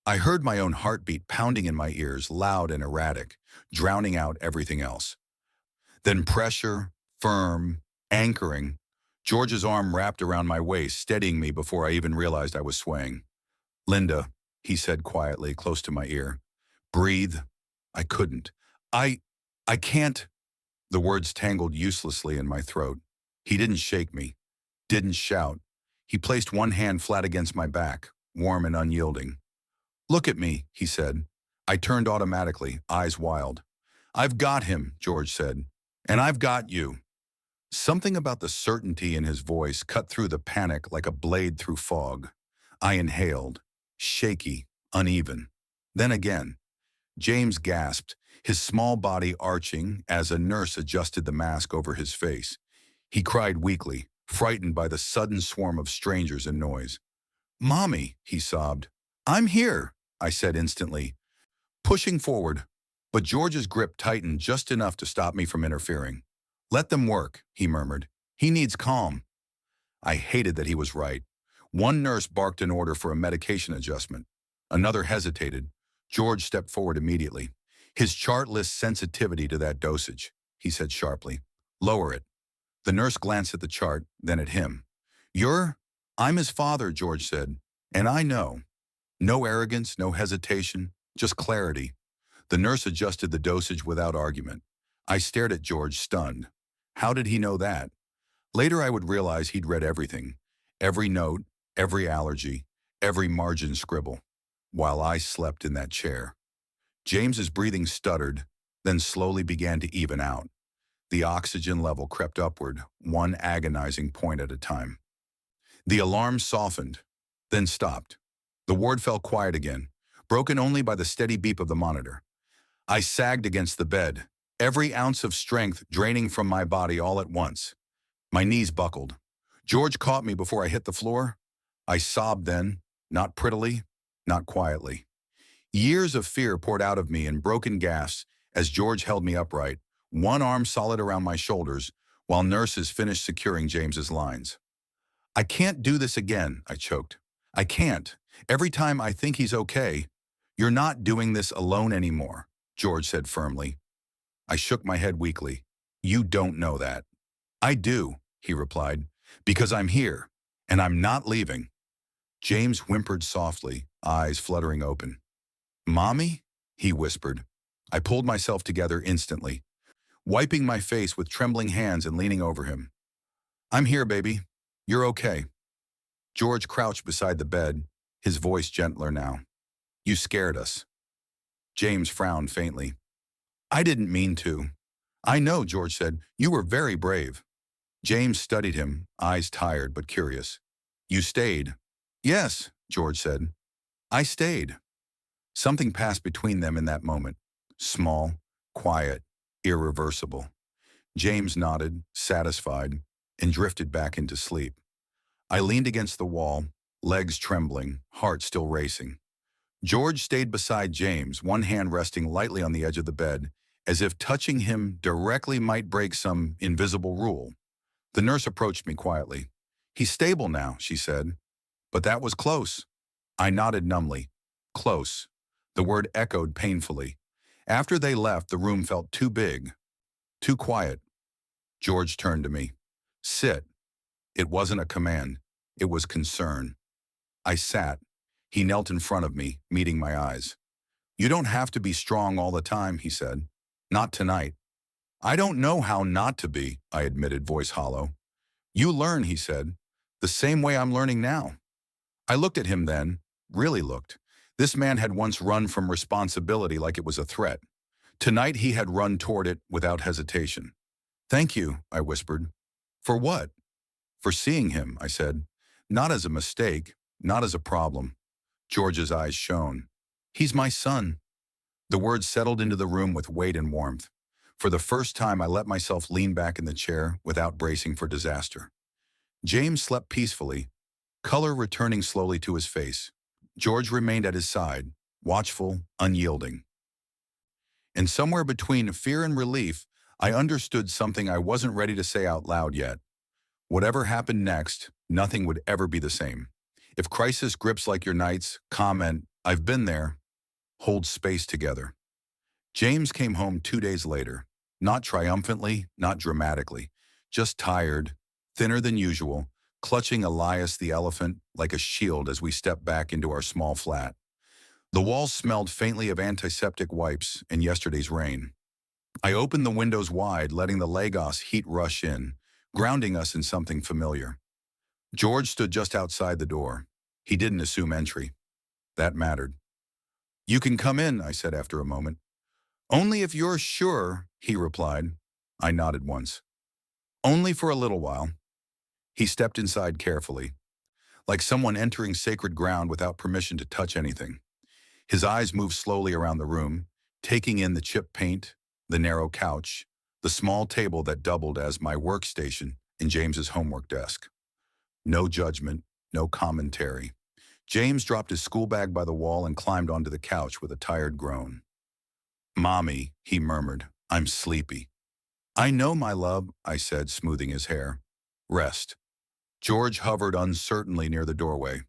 I heard my own heartbeat pounding in my ears, loud and erratic, drowning out everything else. Then pressure, firm, anchoring. George's arm wrapped around my waist, steadying me before I even realized I was swaying. Linda, he said quietly, close to my ear. Breathe. I couldn't. I can't. The words tangled uselessly in my throat. He didn't shake me, didn't shout. He placed one hand flat against my back, warm and unyielding. "Look at me," he said. I turned automatically, eyes wild. "I've got him," George said. "And I've got you." Something about the certainty in his voice cut through the panic like a blade through fog. I inhaled, shaky, uneven. Then again, James gasped, his small body arching as a nurse adjusted the mask over his face. He cried weakly, frightened by the sudden swarm of strangers and noise. "Mommy," he sobbed. "I'm here," I said instantly, pushing forward. But George's grip tightened just enough to stop me from interfering. "Let them work," he murmured. "He needs calm." I hated that he was right. One nurse barked an order for a medication adjustment. Another hesitated. George stepped forward immediately. "His chart lists sensitivity to that dosage," he said sharply. "Lower it." The nurse glanced at the chart, then at him. "I'm his father," George said. "And I know." No arrogance, no hesitation, just clarity. The nurse adjusted the dosage without argument. I stared at George, stunned. How did he know that? Later I would realize he'd read everything. Every note, every allergy, every margin scribble. While I slept in that chair. James's breathing stuttered, then slowly began to even out. The oxygen level crept upward, one agonizing point at a time. The alarm softened, then stopped. The ward fell quiet again, broken only by the steady beep of the monitor. I sagged against the bed, every ounce of strength draining from my body all at once. My knees buckled. George caught me before I hit the floor. I sobbed then, not prettily, not quietly. Years of fear poured out of me in broken gasps as George held me upright, one arm solid around my shoulders, while nurses finished securing James's lines. "I can't do this again," I choked. "I can't. Every time I think he's okay." "You're not doing this alone anymore," George said firmly. I shook my head weakly. "You don't know that." "I do," he replied, "because I'm here, and I'm not leaving." James whimpered softly, eyes fluttering open. "Mommy?" he whispered. I pulled myself together instantly, wiping my face with trembling hands and leaning over him. "I'm here, baby. You're okay." George crouched beside the bed, his voice gentler now. "You scared us." James frowned faintly. "I didn't mean to." "I know," George said. "You were very brave." James studied him, eyes tired but curious. "You stayed." "Yes," George said. "I stayed." Something passed between them in that moment. Small, quiet, irreversible. James nodded, satisfied, and drifted back into sleep. I leaned against the wall, legs trembling, heart still racing. George stayed beside James, one hand resting lightly on the edge of the bed, as if touching him directly might break some invisible rule. The nurse approached me quietly. "He's stable now," she said. "But that was close." I nodded numbly. Close. The word echoed painfully. After they left, the room felt too big, too quiet. George turned to me. "Sit." It wasn't a command. It was concern. I sat. He knelt in front of me, meeting my eyes. "You don't have to be strong all the time," he said. "Not tonight." "I don't know how not to be," I admitted, voice hollow. "You learn," he said, "the same way I'm learning now." I looked at him then, really looked. This man had once run from responsibility like it was a threat. Tonight he had run toward it without hesitation. "Thank you," I whispered. "For what?" "For seeing him," I said. "Not as a mistake, not as a problem." George's eyes shone. "He's my son." The words settled into the room with weight and warmth. For the first time, I let myself lean back in the chair without bracing for disaster. James slept peacefully, color returning slowly to his face. George remained at his side, watchful, unyielding. And somewhere between fear and relief, I understood something I wasn't ready to say out loud yet. Whatever happened next, nothing would ever be the same. If crisis grips like your nights, comment, "I've been there." Hold space together. James came home 2 days later, not triumphantly, not dramatically, just tired, thinner than usual, clutching Elias the elephant like a shield as we stepped back into our small flat. The walls smelled faintly of antiseptic wipes and yesterday's rain. I opened the windows wide, letting the Lagos heat rush in, grounding us in something familiar. George stood just outside the door. He didn't assume entry. That mattered. "You can come in," I said after a moment. "Only if you're sure," he replied. I nodded once. "Only for a little while." He stepped inside carefully, like someone entering sacred ground without permission to touch anything. His eyes moved slowly around the room, taking in the chipped paint, the narrow couch, the small table that doubled as my workstation in James's homework desk. No judgment, no commentary. James dropped his school bag by the wall and climbed onto the couch with a tired groan. "Mommy," he murmured, "I'm sleepy." "I know, my love," I said, smoothing his hair. "Rest." George hovered uncertainly near the doorway.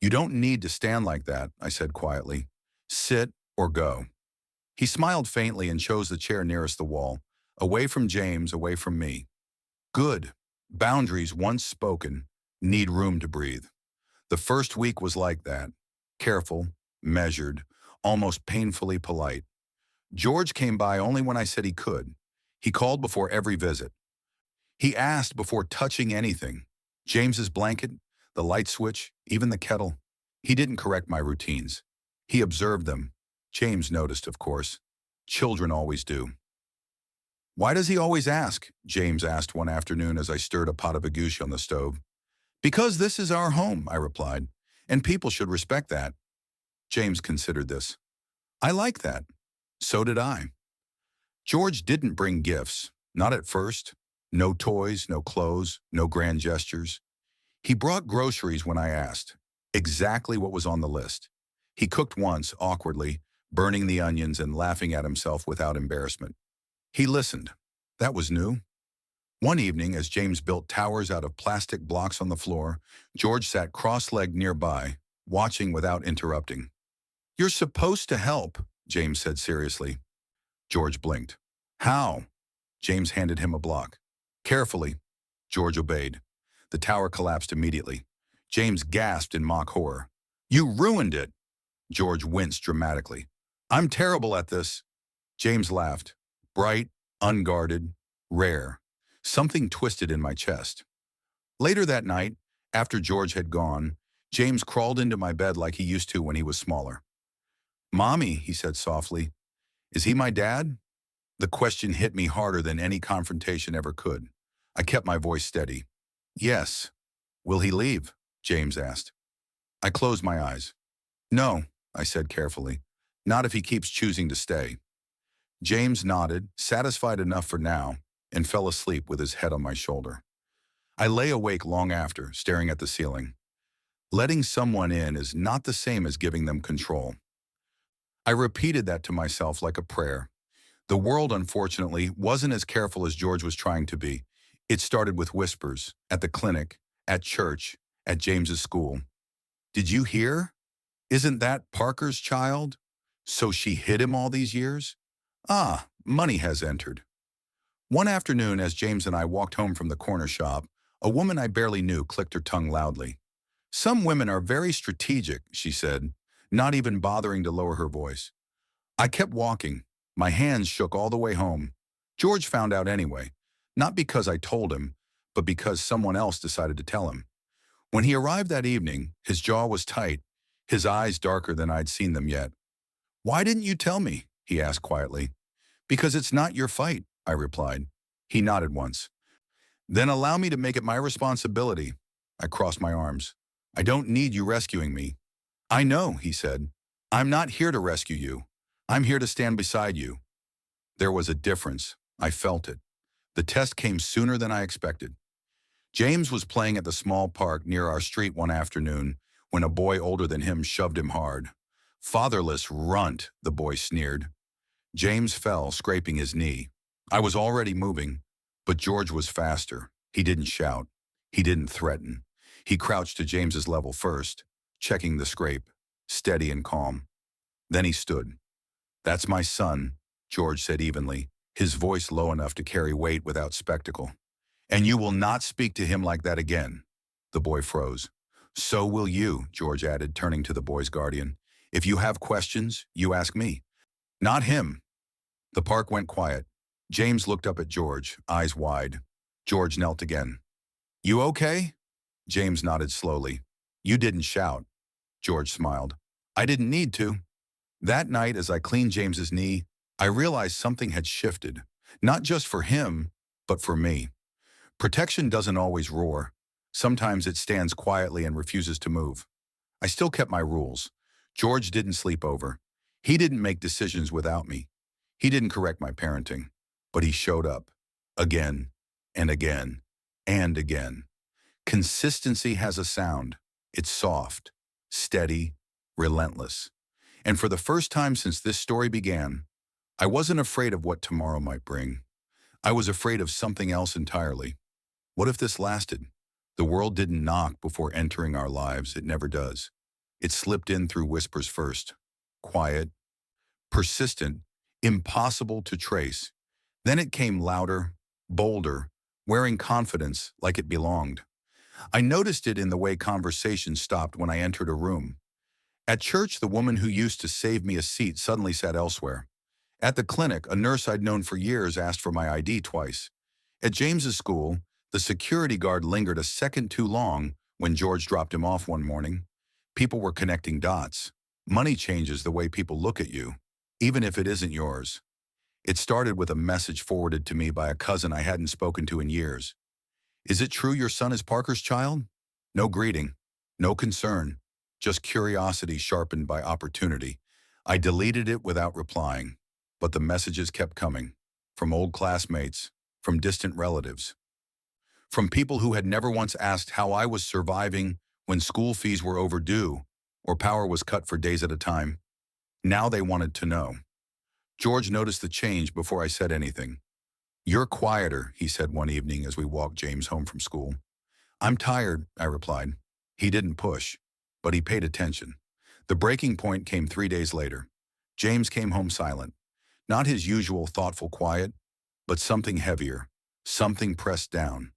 "You don't need to stand like that," I said quietly. "Sit or go." He smiled faintly and chose the chair nearest the wall, away from James, away from me. Good. Boundaries, once spoken, need room to breathe. The first week was like that. Careful, measured, almost painfully polite. George came by only when I said he could. He called before every visit. He asked before touching anything. James's blanket, the light switch, even the kettle. He didn't correct my routines. He observed them. James noticed, of course. Children always do. "Why does he always ask?" James asked one afternoon as I stirred a pot of agouti on the stove. "Because this is our home," I replied, "and people should respect that." James considered this. "I like that." So did I. George didn't bring gifts, not at first. No toys, no clothes, no grand gestures. He brought groceries when I asked, exactly what was on the list. He cooked once, awkwardly, burning the onions and laughing at himself without embarrassment. He listened. That was new. One evening, as James built towers out of plastic blocks on the floor, George sat cross-legged nearby, watching without interrupting. "You're supposed to help," James said seriously. George blinked. "How?" James handed him a block. "Carefully." George obeyed. The tower collapsed immediately. James gasped in mock horror. "You ruined it!" George winced dramatically. "I'm terrible at this." James laughed. Bright, unguarded, rare. Something twisted in my chest. Later that night, after George had gone, James crawled into my bed like he used to when he was smaller. "Mommy," he said softly, "is he my dad?" The question hit me harder than any confrontation ever could. I kept my voice steady. "Yes." "Will he leave?" James asked. I closed my eyes. "No," I said carefully. "Not if he keeps choosing to stay." James nodded, satisfied enough for now, and fell asleep with his head on my shoulder. I lay awake long after, staring at the ceiling. Letting someone in is not the same as giving them control. I repeated that to myself like a prayer. The world, unfortunately, wasn't as careful as George was trying to be. It started with whispers, at the clinic, at church, at James's school. "Did you hear? Isn't that Parker's child? So she hid him all these years? Ah, money has entered." One afternoon, as James and I walked home from the corner shop, a woman I barely knew clicked her tongue loudly. "Some women are very strategic," she said, not even bothering to lower her voice. I kept walking. My hands shook all the way home. George found out anyway, not because I told him, but because someone else decided to tell him. When he arrived that evening, his jaw was tight, his eyes darker than I'd seen them yet. "Why didn't you tell me?" he asked quietly. "Because it's not your fight," I replied. He nodded once. "Then allow me to make it my responsibility." I crossed my arms. "I don't need you rescuing me." "I know," he said. "I'm not here to rescue you. I'm here to stand beside you." There was a difference. I felt it. The test came sooner than I expected. James was playing at the small park near our street one afternoon when a boy older than him shoved him hard. "Fatherless runt," the boy sneered. James fell, scraping his knee. I was already moving, but George was faster. He didn't shout. He didn't threaten. He crouched to James's level first, checking the scrape, steady and calm. Then he stood. "That's my son," George said evenly, his voice low enough to carry weight without spectacle. "And you will not speak to him like that again." The boy froze. "So will you," George added, turning to the boy's guardian. "If you have questions, you ask me. Not him." The park went quiet. James looked up at George, eyes wide. George knelt again. You okay? James nodded slowly. You didn't shout. George smiled. I didn't need to. That night, as I cleaned James's knee, I realized something had shifted. Not just for him, but for me. Protection doesn't always roar. Sometimes it stands quietly and refuses to move. I still kept my rules. George didn't sleep over. He didn't make decisions without me. He didn't correct my parenting. But he showed up. Again, and again, and again. Consistency has a sound. It's soft, steady, relentless. And for the first time since this story began, I wasn't afraid of what tomorrow might bring. I was afraid of something else entirely. What if this lasted? The world didn't knock before entering our lives. It never does. It slipped in through whispers first. Quiet, persistent, impossible to trace. Then it came louder, bolder, wearing confidence like it belonged. I noticed it in the way conversation stopped when I entered a room. At church, the woman who used to save me a seat suddenly sat elsewhere. At the clinic, a nurse I'd known for years asked for my ID twice. At James's school, the security guard lingered a second too long when George dropped him off one morning. People were connecting dots. Money changes the way people look at you, even if it isn't yours. It started with a message forwarded to me by a cousin I hadn't spoken to in years. Is it true your son is Parker's child? No greeting, no concern, just curiosity sharpened by opportunity. I deleted it without replying, but the messages kept coming, from old classmates, from distant relatives, from people who had never once asked how I was surviving when school fees were overdue or power was cut for days at a time. Now they wanted to know. George noticed the change before I said anything. You're quieter, he said one evening as we walked James home from school. I'm tired, I replied. He didn't push, but he paid attention. The breaking point came 3 days later. James came home silent. Not his usual thoughtful quiet, but something heavier, something pressed down.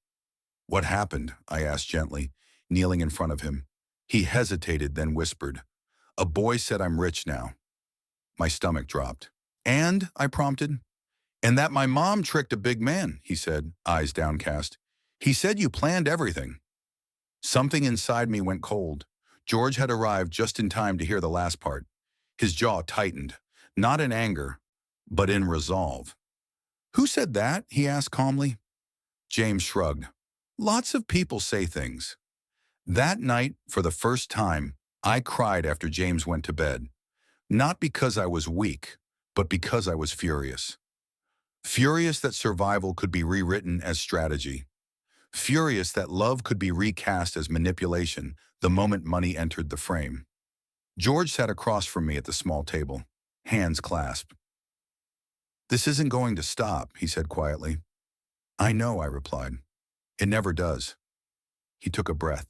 What happened? I asked gently, kneeling in front of him. He hesitated, then whispered, A boy said I'm rich now. My stomach dropped. And? I prompted. And that my mom tricked a big man, he said, eyes downcast. He said you planned everything. Something inside me went cold. George had arrived just in time to hear the last part. His jaw tightened, not in anger, but in resolve. Who said that? He asked calmly. James shrugged. Lots of people say things. That night, for the first time, I cried after James went to bed. Not because I was weak, but because I was furious. Furious that survival could be rewritten as strategy. Furious that love could be recast as manipulation the moment money entered the frame. George sat across from me at the small table, hands clasped. This isn't going to stop, he said quietly. I know, I replied. It never does. He took a breath.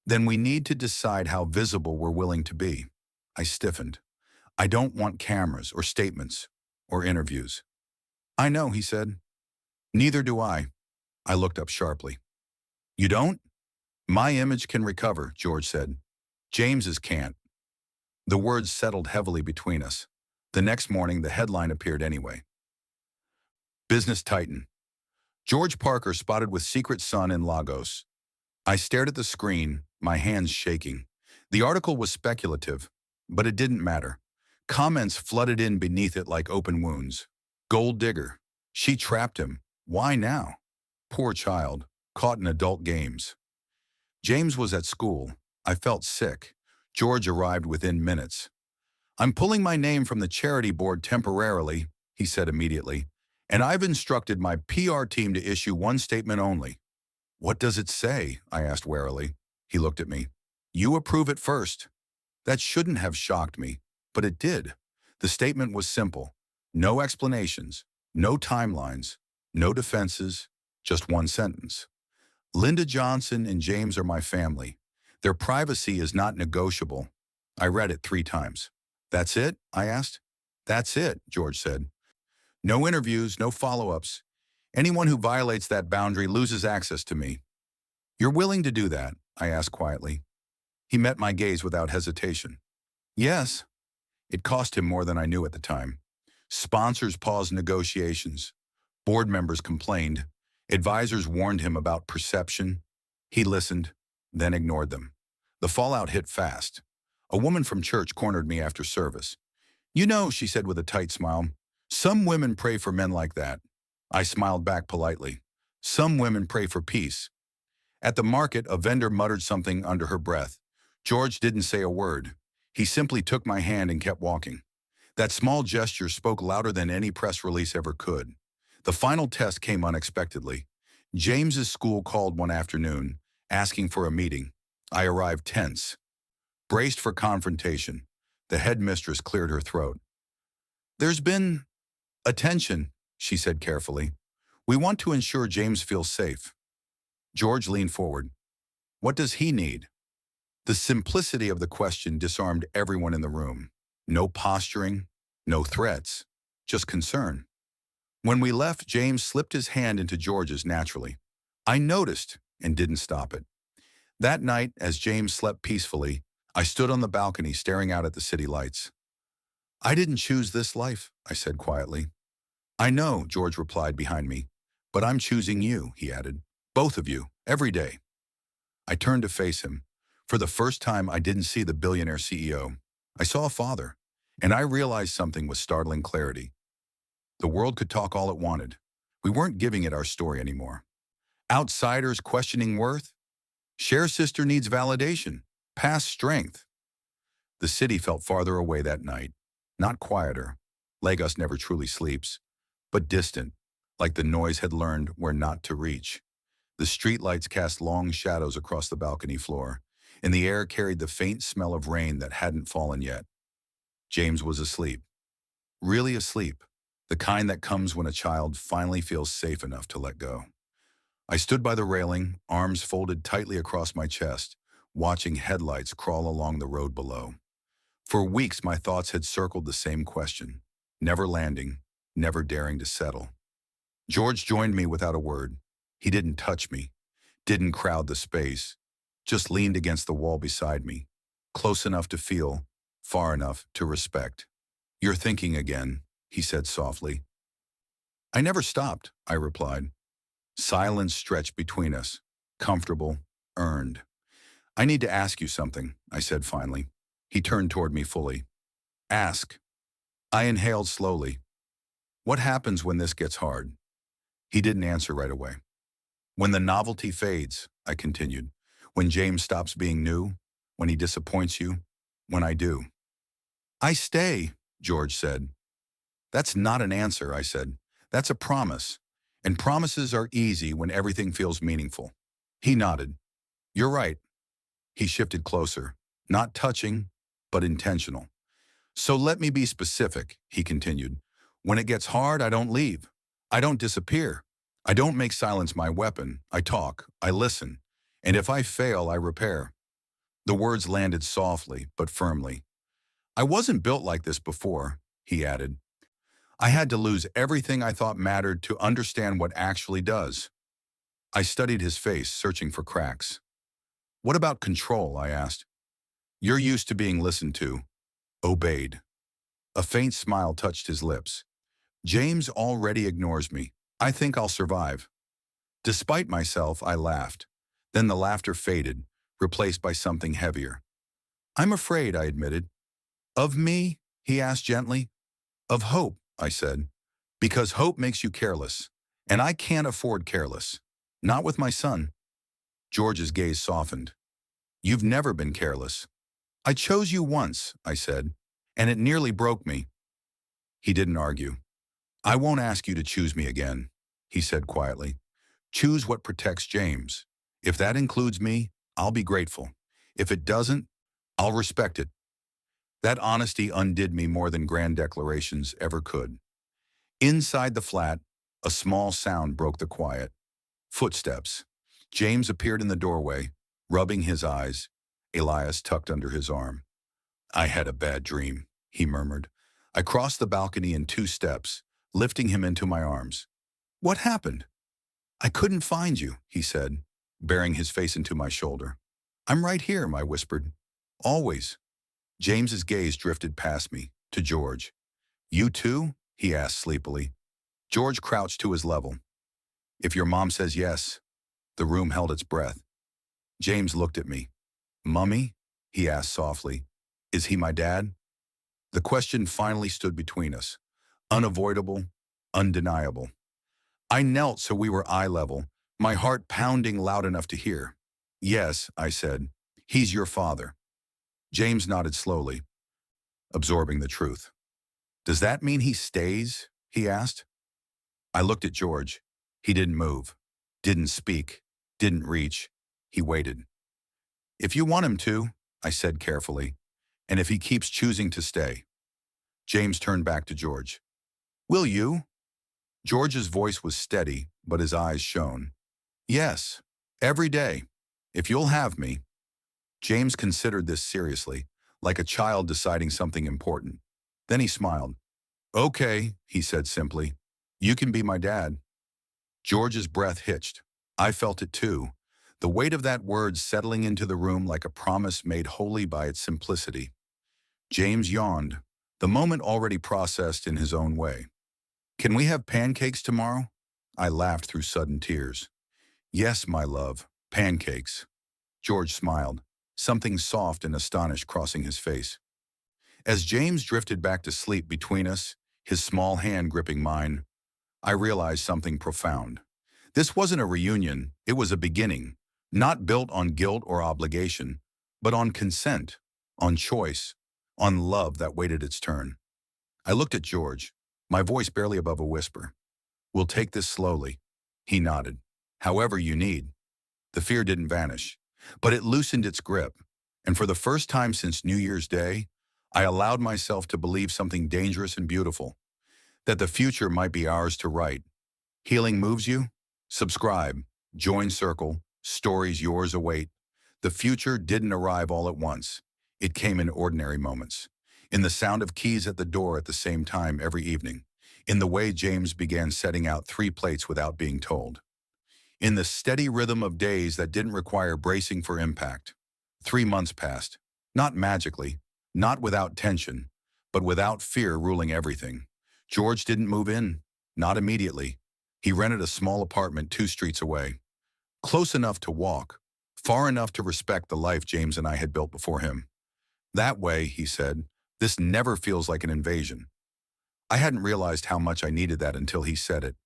Then we need to decide how visible we're willing to be. I stiffened. I don't want cameras or statements or interviews. I know, he said. Neither do I. I looked up sharply. You don't? My image can recover, George said. James's can't. The words settled heavily between us. The next morning, the headline appeared anyway. Business Titan. George Parker spotted with secret son in Lagos. I stared at the screen, my hands shaking. The article was speculative, but it didn't matter. Comments flooded in beneath it like open wounds. Gold digger. She trapped him. Why now? Poor child, caught in adult games. James was at school. I felt sick. George arrived within minutes. I'm pulling my name from the charity board temporarily, he said immediately, and I've instructed my PR team to issue one statement only. What does it say? I asked warily. He looked at me. You approve it first. That shouldn't have shocked me, but it did. The statement was simple. No explanations, no timelines, no defenses, just one sentence. Linda Johnson and James are my family. Their privacy is not negotiable. I read it 3 times. That's it? I asked. That's it, George said. No interviews, no follow-ups. Anyone who violates that boundary loses access to me. You're willing to do that? I asked quietly. He met my gaze without hesitation. Yes. It cost him more than I knew at the time. Sponsors paused negotiations. Board members complained. Advisors warned him about perception. He listened, then ignored them. The fallout hit fast. A woman from church cornered me after service. "You know," she said with a tight smile, "some women pray for men like that." I smiled back politely. "Some women pray for peace." At the market, a vendor muttered something under her breath. George didn't say a word. He simply took my hand and kept walking. That small gesture spoke louder than any press release ever could. The final test came unexpectedly. James's school called one afternoon, asking for a meeting. I arrived tense, braced for confrontation. The headmistress cleared her throat. "There's been attention," she said carefully. "We want to ensure James feels safe." George leaned forward. "What does he need?" The simplicity of the question disarmed everyone in the room. No posturing, no threats, just concern. When we left, James slipped his hand into George's naturally. I noticed and didn't stop it. That night, as James slept peacefully, I stood on the balcony staring out at the city lights. "I didn't choose this life," I said quietly. "I know," George replied behind me. "But I'm choosing you," he added. "Both of you, every day." I turned to face him. For the first time, I didn't see the billionaire CEO. I saw a father, and I realized something with startling clarity. The world could talk all it wanted. We weren't giving it our story anymore. Outsiders questioning worth? Cher's sister needs validation, past strength. The city felt farther away that night, not quieter. Lagos never truly sleeps, but distant, like the noise had learned where not to reach. The streetlights cast long shadows across the balcony floor, and the air carried the faint smell of rain that hadn't fallen yet. James was asleep. Really asleep. The kind that comes when a child finally feels safe enough to let go. I stood by the railing, arms folded tightly across my chest, watching headlights crawl along the road below. For weeks, my thoughts had circled the same question, never landing, never daring to settle. George joined me without a word. He didn't touch me, didn't crowd the space, just leaned against the wall beside me, close enough to feel, far enough to respect. "You're thinking again," he said softly. "I never stopped," I replied. Silence stretched between us, comfortable, earned. "I need to ask you something," I said finally. He turned toward me fully. "Ask." I inhaled slowly. "What happens when this gets hard?" He didn't answer right away. "When the novelty fades," I continued. "When James stops being new, when he disappoints you, when I do." "I stay," George said. "That's not an answer," I said. "That's a promise. And promises are easy when everything feels meaningful." He nodded. "You're right." He shifted closer, not touching, but intentional. "So let me be specific," he continued. "When it gets hard, I don't leave. I don't disappear. I don't make silence my weapon. I talk, I listen. And if I fail, I repair." The words landed softly, but firmly. "I wasn't built like this before," he added. "I had to lose everything I thought mattered to understand what actually does." I studied his face, searching for cracks. "What about control?" I asked. "You're used to being listened to, obeyed." A faint smile touched his lips. "James already ignores me. I think I'll survive." Despite myself, I laughed. Then the laughter faded, replaced by something heavier. "I'm afraid," I admitted. "Of me?" he asked gently. "Of hope," I said. "Because hope makes you careless. And I can't afford careless. Not with my son." George's gaze softened. "You've never been careless." "I chose you once," I said, "and it nearly broke me." He didn't argue. "I won't ask you to choose me again," he said quietly. "Choose what protects James. If that includes me, I'll be grateful. If it doesn't, I'll respect it." That honesty undid me more than grand declarations ever could. Inside the flat, a small sound broke the quiet. Footsteps. James appeared in the doorway, rubbing his eyes, Elias tucked under his arm. "I had a bad dream," he murmured. I crossed the balcony in 2 steps, lifting him into my arms. "What happened?" "I couldn't find you," he said, burying his face into my shoulder. "I'm right here," I whispered. "Always." James's gaze drifted past me, to George. "You too?" he asked sleepily. George crouched to his level. If your mom says yes. The room held its breath. James looked at me. Mummy? He asked softly. Is he my dad? The question finally stood between us. Unavoidable, undeniable. I knelt so we were eye level, my heart pounding loud enough to hear. Yes, I said. He's your father. James nodded slowly, absorbing the truth. Does that mean he stays? He asked. I looked at George. He didn't move, didn't speak, didn't reach. He waited. If you want him to, I said carefully, and if he keeps choosing to stay. James turned back to George. Will you? George's voice was steady, but his eyes shone. Yes, every day, if you'll have me. James considered this seriously, like a child deciding something important. Then he smiled. Okay, he said simply. You can be my dad. George's breath hitched. I felt it too, the weight of that word settling into the room like a promise made holy by its simplicity. James yawned, the moment already processed in his own way. Can we have pancakes tomorrow? I laughed through sudden tears. Yes, my love, pancakes. George smiled, something soft and astonished crossing his face. As James drifted back to sleep between us, his small hand gripping mine, I realized something profound. This wasn't a reunion, it was a beginning, not built on guilt or obligation, but on consent, on choice, on love that waited its turn. I looked at George, my voice barely above a whisper. We'll take this slowly. He nodded. However you need. The fear didn't vanish, but it loosened its grip, and for the first time since New Year's Day, I allowed myself to believe something dangerous and beautiful, that the future might be ours to write. Healing moves you? Subscribe, join Circle, stories yours await. The future didn't arrive all at once. It came in ordinary moments, in the sound of keys at the door at the same time every evening, in the way James began setting out 3 plates without being told, in the steady rhythm of days that didn't require bracing for impact. 3 months passed, not magically, not without tension, but without fear ruling everything. George didn't move in, not immediately. He rented a small apartment 2 streets away, close enough to walk, far enough to respect the life James and I had built before him. That way, he said, this never feels like an invasion. I hadn't realized how much I needed that until he said it.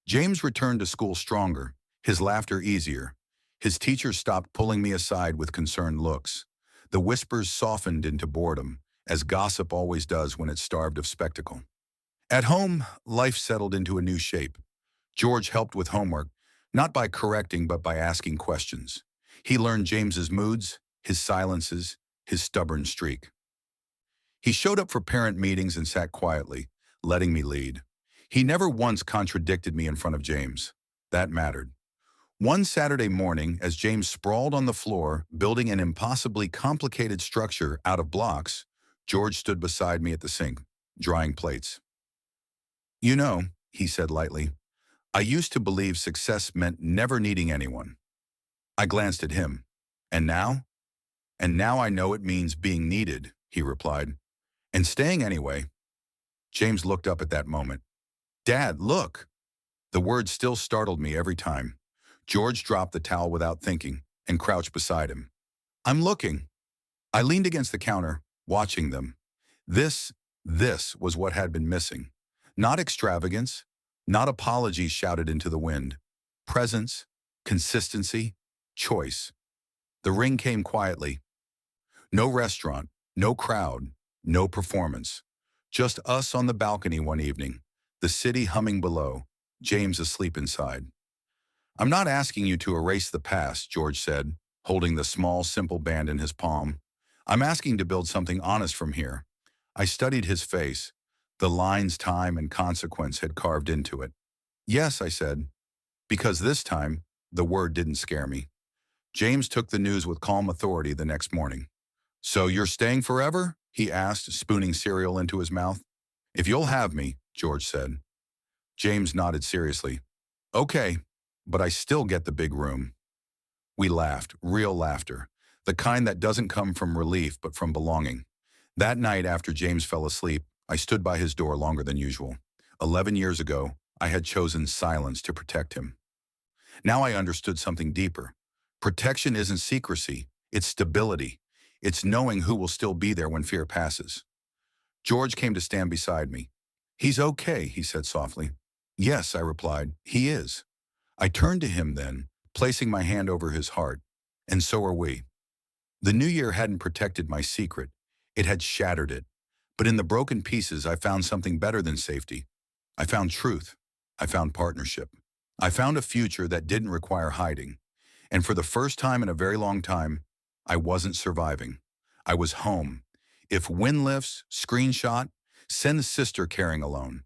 James returned to school stronger, his laughter easier. His teachers stopped pulling me aside with concerned looks. The whispers softened into boredom, as gossip always does when it's starved of spectacle. At home, life settled into a new shape. George helped with homework, not by correcting but by asking questions. He learned James's moods, his silences, his stubborn streak. He showed up for parent meetings and sat quietly, letting me lead. He never once contradicted me in front of James. That mattered. One Saturday morning, as James sprawled on the floor, building an impossibly complicated structure out of blocks, George stood beside me at the sink, drying plates. You know, he said lightly, I used to believe success meant never needing anyone. I glanced at him. And now? And now I know it means being needed, he replied. And staying anyway. James looked up at that moment. Dad, look! The word still startled me every time. George dropped the towel without thinking and crouched beside him. I'm looking. I leaned against the counter, watching them. This was what had been missing. Not extravagance, not apologies shouted into the wind. Presence, consistency, choice. The ring came quietly. No restaurant, no crowd, no performance. Just us on the balcony one evening, the city humming below, James asleep inside. I'm not asking you to erase the past, George said, holding the small, simple band in his palm. I'm asking to build something honest from here. I studied his face. The lines time and consequence had carved into it. Yes, I said, because this time, the word didn't scare me. James took the news with calm authority the next morning. So you're staying forever? He asked, spooning cereal into his mouth. If you'll have me, George said. James nodded seriously. Okay, but I still get the big room. We laughed, real laughter, the kind that doesn't come from relief but from belonging. That night after James fell asleep, I stood by his door longer than usual. 11 years ago, I had chosen silence to protect him. Now I understood something deeper. Protection isn't secrecy, it's stability. It's knowing who will still be there when fear passes. George came to stand beside me. "He's okay," he said softly. "Yes," I replied, "he is." I turned to him then, placing my hand over his heart. "And so are we." The new year hadn't protected my secret. It had shattered it. But in the broken pieces, I found something better than safety. I found truth. I found partnership. I found a future that didn't require hiding. And for the first time in a very long time, I wasn't surviving. I was home. If wind lifts, screenshot, send sister carrying alone.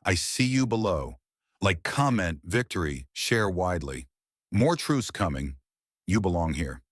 I see you below. Like, comment, victory, share widely. More truths coming. You belong here.